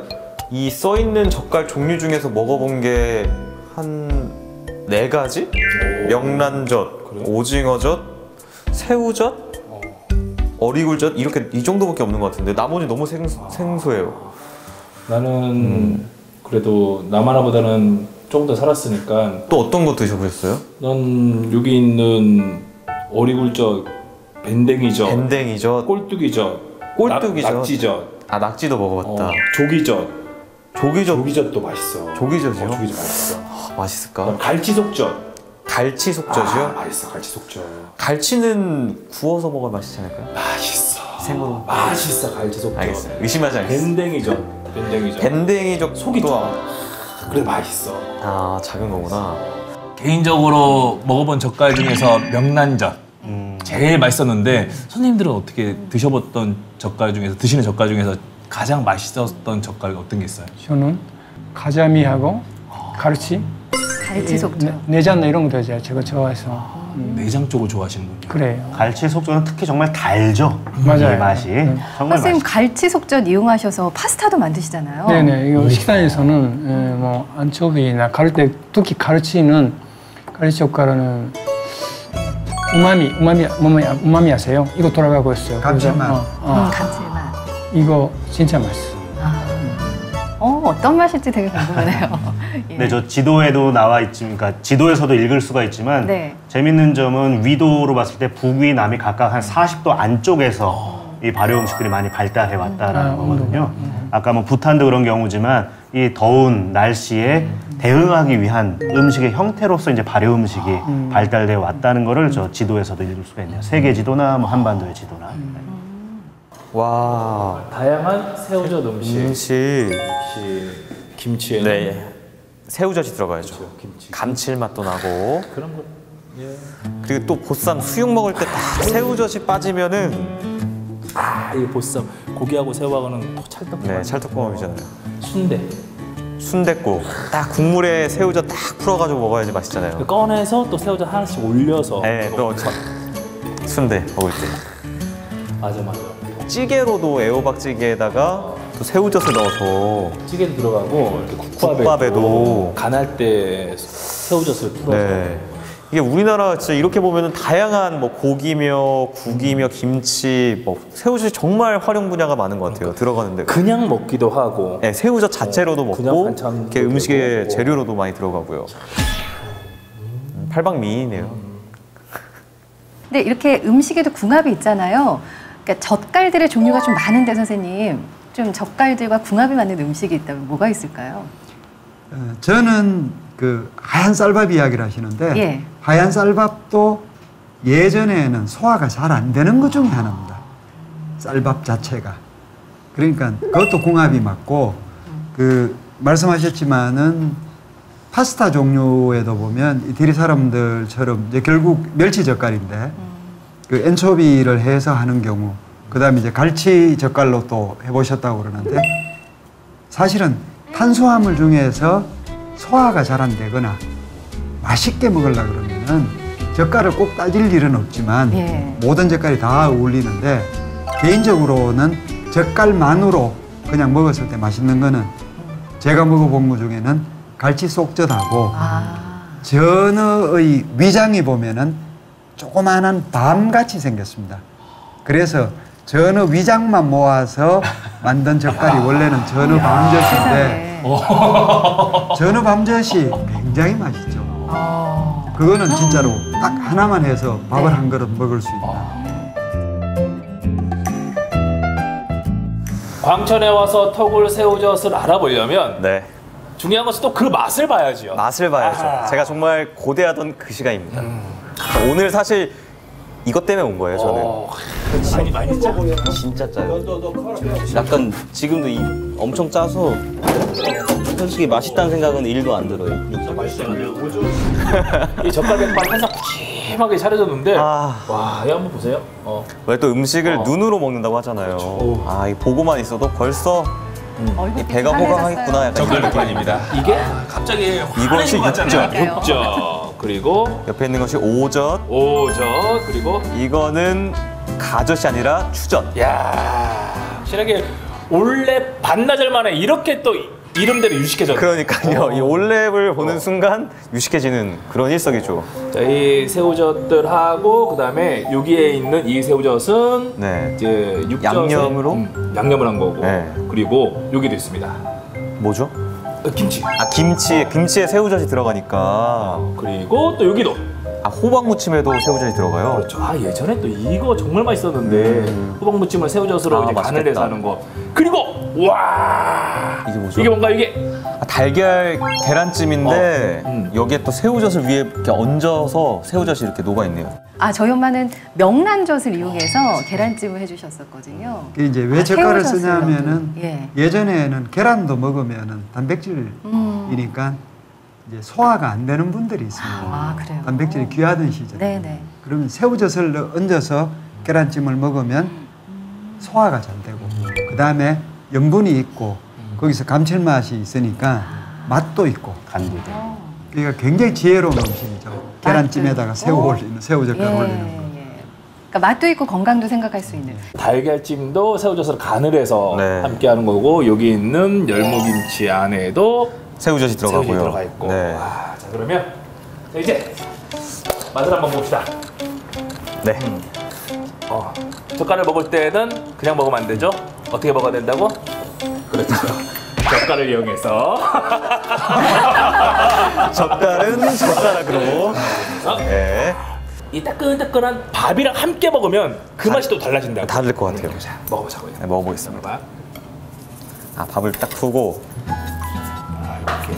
이 써있는 젓갈 종류 중에서 먹어본 게 한 4가지? 명란젓, 오징어젓, 새우젓, 어리굴젓 이렇게 이 정도밖에 없는 것 같은데 나머지 너무 생소해요. 나는 그래도 남하나보다는 조금 더 살았으니까 또 어떤 거 드셔보셨어요? 난 여기 있는 어리굴젓, 밴댕이젓, 밴댕이젓, 꼴뚜기젓, 꼴뚜기젓, 낙지젓, 낙지도 먹어봤다. 조기젓. 조기젓도 맛있어. 조기젓이요? 조기젓 맛있어. 맛있을까? 갈치속젓. 갈치속젓이요? 맛있어, 갈치속젓. 갈치는 구워서 먹어야 맛있지 않을까요? 맛있어. 생으로. 맛있어, 갈치속젓. 알겠어요. 의심하지 않겠습니다. 밴댕이젓. 밴댕이젓 속이 좋아. 그래 맛있어. 작은 거구나. 개인적으로 먹어본 젓갈 중에서 명란젓 제일 맛있었는데 손님들은 어떻게 드셔봤던 젓갈 중에서 드시는 젓갈 중에서 가장 맛있었던 젓갈 어떤 게 있어요? 저는 가자미하고 가르치, 갈치 속젓. 내장 이런 거 되죠. 제가 좋아해서. 내장 쪽을 좋아하시는군요. 그래요. 갈치 속젓은 특히 정말 달죠. 맞아요. 이 맛이 정말 선생님 맛있어요. 갈치 속젓 이용하셔서 파스타도 만드시잖아요. 네네. 이거 식당에서는 뭐 안초비나 가를 때 특히 가르치는 가르치 젓갈은 우마미 아세요? 이거 돌아가고 있어요. 감칠맛. 감칠맛. 이거 진짜 맛있어. 어떤 맛일지 되게 궁금하네요. 예. 네, 저 지도에도 나와 있지만, 그러니까 지도에서도 읽을 수가 있지만 네. 재밌는 점은 위도로 봤을 때 북위, 남이 각각 한 40도 안쪽에서 이 발효 음식들이 많이 발달해 왔다라는 거거든요. 아까 뭐 부탄도 그런 경우지만 이 더운 날씨에 대응하기 위한 음식의 형태로서 이제 발효 음식이 발달돼 왔다는 거를 저 지도에서도 읽을 수가 있네요. 세계 지도나 뭐 한반도의 지도나. 와. 다양한 새우젓 음식. 김치에는 네. 새우젓이 들어가야죠. 김치. 감칠맛도 나고. 그런 거. 그리고 또 보쌈 수육 먹을 때 딱 새우젓이 빠지면은 이 보쌈 고기하고 새우하고는 또 찰떡. 네, 찰떡궁합이잖아요. 순대. 순댓국 딱 국물에 새우젓 딱 풀어가지고 먹어야지 맛있잖아요. 꺼내서 또 새우젓 하나씩 올려서. 네, 또 순대 먹을 때. 맞아. 찌개로도 애호박찌개에다가 또 새우젓을 넣어서 찌개도 들어가고 이렇게 국밥에도 간할 때 새우젓을 풀어서. 네. 이게 우리나라 진짜 이렇게 보면은 다양한 뭐 고기며 국이며 김치 뭐 새우젓이 정말 활용 분야가 많은 것 같아요. 들어가는데 그냥 먹기도 하고. 네, 새우젓 자체로도 그냥 먹고 반찬도 이렇게 음식의 되고. 재료로도 많이 들어가고요. 팔방미인이네요. 근데 이렇게 음식에도 궁합이 있잖아요. 그러니까 젓갈들의 종류가 좀 많은데 선생님, 좀 젓갈들과 궁합이 맞는 음식이 있다면 뭐가 있을까요? 저는 그 하얀 쌀밥 이야기를 하시는데 예. 하얀 쌀밥도 예전에는 소화가 잘 안 되는 것 중에 하나입니다. 쌀밥 자체가. 그러니까 그것도 궁합이 맞고 그 말씀하셨지만은 파스타 종류에도 보면 이태리 사람들처럼 이제 결국 멸치 젓갈인데 그 엔초비를 해서 하는 경우 그다음에 이제 갈치 젓갈로 또 해보셨다고 그러는데 사실은 탄수화물 중에서 소화가 잘 안 되거나 맛있게 먹으려고 그러면은 젓갈을 꼭 따질 일은 없지만 예. 모든 젓갈이 다 어울리는데 개인적으로는 젓갈만으로 그냥 먹었을 때 맛있는 거는 제가 먹어본 것 중에는 갈치 속젓하고 전어의 위장이 보면은 조그마한 밤같이 생겼습니다. 그래서 전어 위장만 모아서 만든 젓갈이 원래는 전어 밤젓인데 세상에. 전어 밤젓이 굉장히 맛있죠. 그거는 진짜로 딱 하나만 해서 밥을 한 그릇 먹을 수 있다. 광천에 와서 토굴 새우젓을 알아보려면 네. 중요한 것은 또 그 맛을 봐야지요. 맛을 봐야죠. 아. 제가 정말 고대하던 그 시간입니다. 오늘 사실 이것 때문에 온 거예요, 저는. 많이 짜. 진짜 짜요. 약간 지금도 엄청 짜서 솔직히 맛있다는 생각은 1도 안 들어요. 이 젓갈백반 항상 푸짐하게 차려졌는데 아. 와, 이거 한번 보세요. 원래 또 음식을 눈으로 먹는다고 하잖아요. 아, 이 보고만 있어도 벌써 이 배가 호강하겠구나 약간 이런 젓갈백반입니다. 이게 갑자기 이것이 육젓. 육젓. 그리고 옆에 있는 것이 오젓. 오젓. 그리고 이거는 가젓이 아니라 추젓. 야, 확실하게 원래 반나절 만에 이렇게 또 이름대로 유식해졌네. 그러니까요. 이 올랩을 보는 순간 유식해지는 그런 일석이조. 자, 이 새우젓들하고 그다음에 여기에 있는 이 새우젓은 네. 이제 육젓에 양념으로? 양념을 한 거고. 네. 그리고 여기도 있습니다. 뭐죠? 김치. 아, 김치에 새우젓이 들어가니까. 그리고 또 여기도. 아, 호박 무침에도 새우젓이 들어가요. 그렇죠. 아, 예전에 또 이거 정말 맛있었는데 호박무침을 새우젓으로 아, 이제 간을 맛있겠다. 내서 하는 거. 그리고 와, 이게 뭐죠? 이게 뭔가 이게 아, 달걀 계란찜인데 여기에 또 새우젓을 위에 이렇게 얹어서 새우젓이 이렇게 녹아 있네요. 아, 저희 엄마는 명란젓을 이용해서 계란찜을 해주셨었거든요. 그 이제 왜 젓갈을 새우젓을 쓰냐면은 넣고. 예. 예전에는 계란도 먹으면은 단백질이니까 이제 소화가 안 되는 분들이 있습니다. 아, 그래요? 단백질이 귀하던 시절. 네네. 그러면 새우젓을 얹어서 계란찜을 먹으면 소화가 잘 되고 그 다음에 염분이 있고 거기서 감칠맛이 있으니까 맛도 있고 간도. 그러니까 굉장히 지혜로운 음식이죠. 계란찜에다가 새우 올리는 새우젓갈 올리는 거. 그러니까 맛도 있고 건강도 생각할 수 있는. 달걀찜도 새우젓으로 간을 해서 네. 함께 하는 거고 여기 있는 열무김치 안에도 새우젓이 들어가고요. 새우젓이 들어가 있고. 네. 와, 자, 그러면 자, 이제 맛을 한번 봅시다. 네. 젓갈을 먹을 때는 그냥 먹으면 안 되죠? 어떻게 먹어야 된다고? 그렇죠. 젓갈을 이용해서 젓갈은 젓가락으로. 네. 이 따끈따끈한 밥이랑 함께 먹으면 그 맛이 또 달라진다고. 다를 것 같아요. 자, 먹어보자고요. 네, 먹어보겠습니다. 밥. 아, 밥을 딱 푸고 이렇게.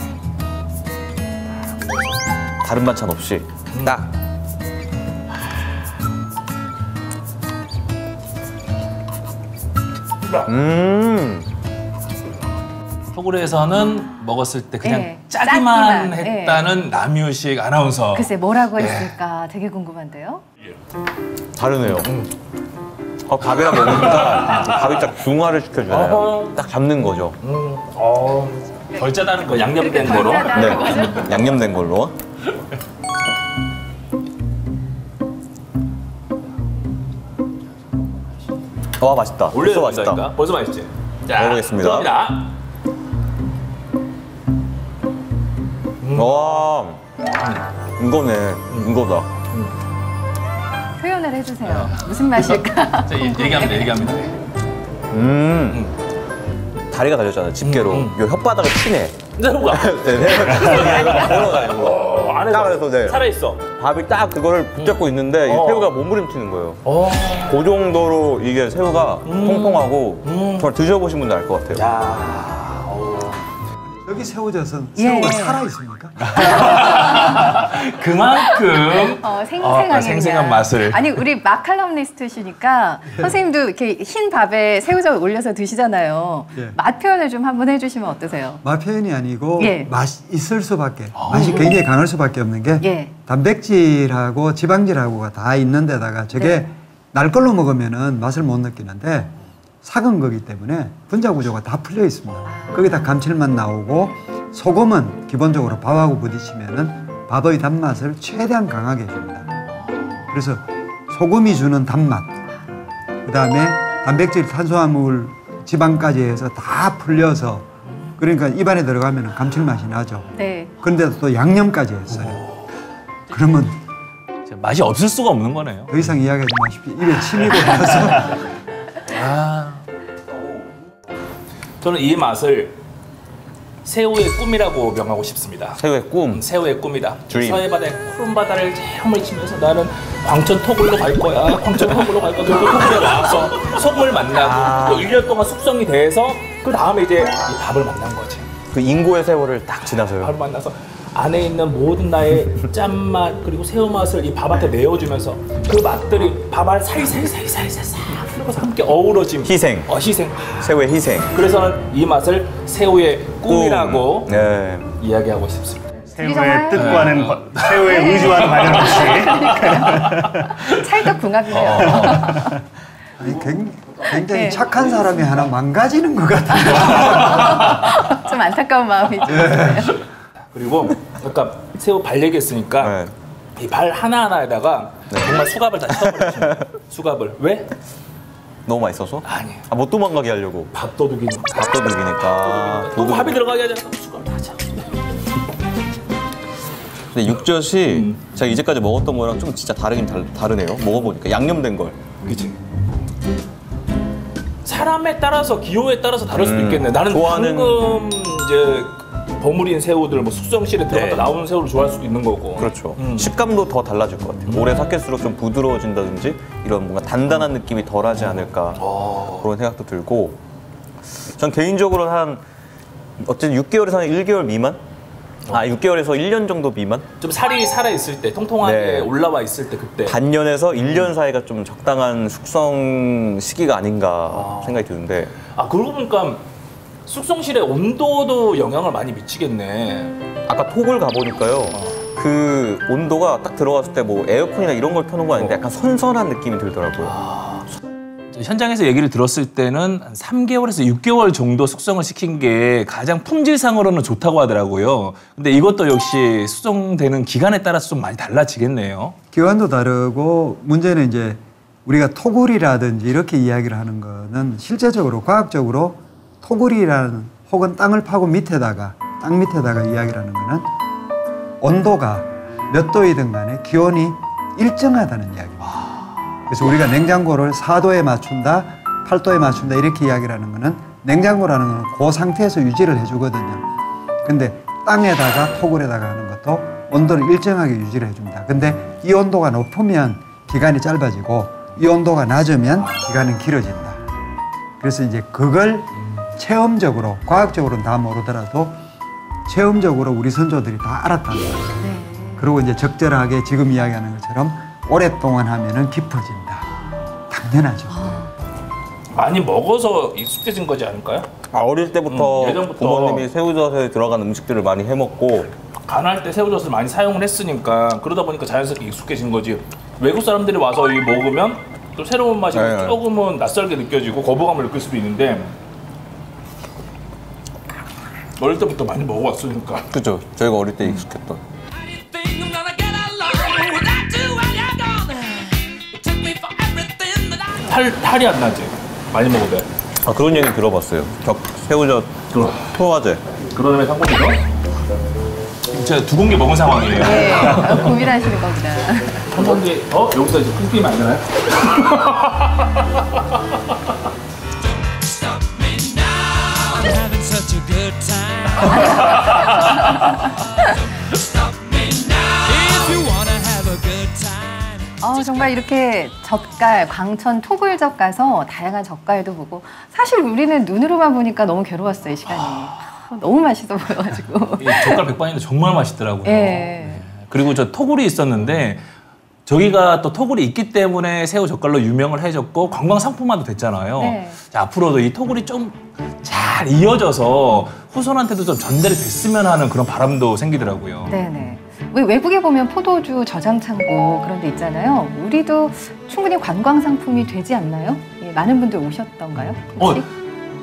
다른 반찬 없이 딱. 토굴에서는 먹었을 때 그냥 네, 짜기만 짜기만, 했다는 남유식 아나운서. 글쎄 뭐라고 했을까 되게 궁금한데요. 다르네요. 밥이랑 먹으니까 밥이 딱 중화를 시켜줘요. 딱 잡는 거죠. 덜 짜다는 거 양념된 그렇게 덜 거로. 짜다. 네, 양념된 걸로. 와, 맛있다. 벌써 맛있다. 올려야 벌써 맛있지. 자, 먹어보겠습니다. 들어갑니다. 와, 이거네. 이거다. 표현을 해주세요. 무슨 맛일까? 자, 얘기합니다. 다리가 달렸잖아요. 집게로. 요 혓바닥을 치네. 새우가 안에 딱 그래서 네. 살아있어. 밥이 딱 그거를 붙잡고 있는데 이 새우가 몸부림치는 거예요. 그 정도로 이게 새우가 통통하고 정말 드셔보신 분들 알 것 같아요. 여기 새우젓은 예. 새우가 살아 있습니까? 그만큼 생생하게 생생한 그냥. 맛을. 아니 우리 마칼럼니스트시니까 선생님도 이렇게 흰 밥에 새우젓 올려서 드시잖아요. 예. 맛 표현을 좀 한번 해주시면 어떠세요? 맛 표현이 아니고 예. 맛이 있을 수밖에 맛이 굉장히 강할 수밖에 없는 게 예. 단백질하고 지방질하고가 다 있는 데다가 저게 네. 날 걸로 먹으면은 맛을 못 느끼는데 삭은 거기 때문에 분자 구조가 다 풀려 있습니다. 거기다 감칠맛 나오고 소금은 기본적으로 밥하고 부딪히면은 밥의 단맛을 최대한 강하게 해줍니다. 그래서 소금이 주는 단맛, 그 다음에 단백질, 탄수화물, 지방까지 해서 다 풀려서 그러니까 입안에 들어가면 감칠맛이 나죠. 네. 그런데도 또 양념까지 했어요. 그러면 맛이 없을 수가 없는 거네요. 더 이상 이야기하지 마십시오. 입에 침이 고여서. 저는 이 맛을 새우의 꿈이라고 명하고 싶습니다. 새우의 꿈. 새우의 꿈이다. Dream. 서해 바다의 푸른 바다를 헤엄을 치면서 나는 광천 토굴로 갈 거야. 광천 토굴로 갈 거야. 그리고 토굴에 와서 속을 만나고 또 1년 동안 숙성이 돼서 그 다음에 이제 이 밥을 만난 거지. 그 인고의 세월을 딱 지나서요. 밥을 만나서 안에 있는 모든 나의 짠맛 그리고 새우 맛을 이 밥한테 내어주면서 그 맛들이 밥알 사이사이사이사이 흘러서 함께 어우러짐. 희생. 희생. 새우의 희생. 그래서 이 맛을 새우의 꿈이라고 네. 이야기하고 싶습니다. 새우의 정말- 뜻과는 새우의 의지와는 관련없이 찰떡궁합이네요. 아니, 굉장히 네. 착한 사람이 하나 망가지는 것 같아요. 좀 안타까운 마음이 좀 있어요. 그리고 아까 새우 발 얘기했으니까 네. 이 발 하나하나에다가 정말 수갑을 다 쳐버리십니다. 수갑을. 왜? 너무 맛있어서? 아니에요. 아, 못 도망가게 하려고. 밥도둑이니까. 밥도둑이니까. 또 밥이 들어가게 하잖아. 수갑을 다 쳐. 근데 육젓이 제가 이제까지 먹었던 거랑 좀 진짜 다르긴 다르네요. 먹어보니까 양념된 걸. 그치? 사람에 따라서 기호에 따라서 다를 수도 있겠네. 나는 좋아하는- 방금 이제 버무린 새우들 뭐 숙성실에 들어갔다 네. 나오는 새우를 좋아할 수도 있는 거고. 그렇죠. 식감도 더 달라질 것 같아요. 오래 삭힐수록 좀 부드러워진다든지 이런 뭔가 단단한 느낌이 덜하지 않을까 그런 생각도 들고 전 개인적으로 한 어쨌든 6개월에서 한 1개월 미만? 6개월에서 1년 정도 미만? 좀 살이 살아 있을 때, 통통하게 네. 올라와 있을 때 그때. 반년에서 1년 사이가 좀 적당한 숙성 시기가 아닌가 생각이 드는데 그러고 보니까 숙성실의 온도도 영향을 많이 미치겠네. 아까 톡을 가보니까요 그 온도가 딱 들어갔을 때 뭐 에어컨이나 이런 걸 켜놓은 거 아닌데 약간 선선한 느낌이 들더라고요. 현장에서 얘기를 들었을 때는 한 3개월에서 6개월 정도 숙성을 시킨 게 가장 품질상으로는 좋다고 하더라고요. 근데 이것도 역시 숙성되는 기간에 따라서 좀 많이 달라지겠네요. 기관도 다르고 문제는 이제 우리가 토굴이라든지 이렇게 이야기를 하는 거는 실제적으로 과학적으로 토굴이라는 혹은 땅을 파고 밑에다가 땅 밑에다가 이야기를 하는 거는 온도가 몇 도이든 간에 기온이 일정하다는 이야기입니다. 그래서 우리가 냉장고를 4도에 맞춘다, 8도에 맞춘다 이렇게 이야기를 하는 거는 냉장고라는 건 그 상태에서 유지를 해주거든요. 근데 땅에다가 토굴에다가 하는 것도 온도를 일정하게 유지를 해줍니다. 근데 이 온도가 높으면 기간이 짧아지고 이 온도가 낮으면 기간은 길어진다. 그래서 이제 그걸 체험적으로, 과학적으로는 다 모르더라도 체험적으로 우리 선조들이 다 알았다는 거예요. 그리고 이제 적절하게 지금 이야기하는 것처럼 오랫동안 하면은 깊어진다. 당연하죠. 많이 먹어서 익숙해진 거지 않을까요? 어릴 때부터 예전부터 부모님이 새우젓에 들어간 음식들을 많이 해먹고 간할 때 새우젓을 많이 사용을 했으니까 그러다 보니까 자연스럽게 익숙해진 거지. 외국 사람들이 와서 이 먹으면 또 새로운 맛이 네. 조금은 낯설게 느껴지고 거부감을 느낄 수도 있는데 어릴 때부터 많이 먹어왔으니까. 그죠? 저희가 어릴 때 익숙했던 탈이 안 나지? 많이 먹어도 돼. 그런 얘기 들어봤어요. 새우젓 소화제. 그런 다음에 상고기도? 제가 2공기 먹은 상황이에요. 네, 고민하시는 겁니다. 한 공기, 여기서 이제 끊기면 안 되나요? having such a good time. If you wanna have a good time. 정말 이렇게 젓갈, 광천 토굴젓 가서 다양한 젓갈도 보고 사실 우리는 눈으로만 보니까 너무 괴로웠어요, 이 시간이. 너무 맛있어 보여가지고. 이 젓갈 백반인데 정말 맛있더라고요. 예. 그리고 저 토굴이 있었는데 저기가 또 토굴이 있기 때문에 새우 젓갈로 유명을 해졌고 관광 상품화도 됐잖아요. 네. 자, 앞으로도 이 토굴이 좀 잘 이어져서 후손한테도 좀 전달이 됐으면 하는 그런 바람도 생기더라고요. 네네. 외국에 보면 포도주 저장 창고 그런 데 있잖아요. 우리도 충분히 관광 상품이 되지 않나요? 예, 많은 분들 오셨던가요? 혹시?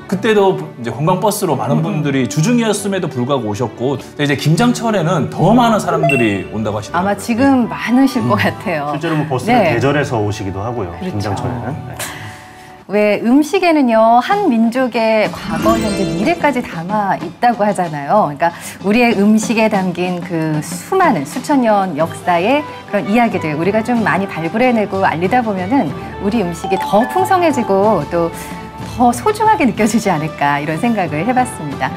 그때도 이제 관광버스로 많은 분들이 주중이었음에도 불구하고 오셨고 근데 이제 김장철에는 더 많은 사람들이 온다고 하시더라고요. 아마 지금 많으실 것 같아요. 실제로 뭐 버스는 네. 계절에서 오시기도 하고요. 그렇죠. 김장철에는. 네. 왜 음식에는요 한 민족의 과거, 현재, 미래까지 담아 있다고 하잖아요. 그러니까 우리의 음식에 담긴 그 수많은 수천 년 역사의 그런 이야기들 우리가 좀 많이 발굴해내고 알리다 보면은 우리 음식이 더 풍성해지고 또 더 소중하게 느껴지지 않을까 이런 생각을 해봤습니다.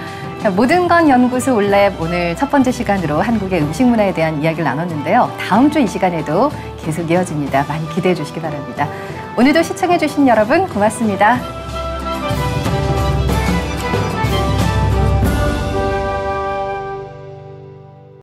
자, 모든 건 연구소 올랩 오늘 첫 번째 시간으로 한국의 음식 문화에 대한 이야기를 나눴는데요. 다음 주 이 시간에도 계속 이어집니다. 많이 기대해 주시기 바랍니다. 오늘도 시청해 주신 여러분 고맙습니다.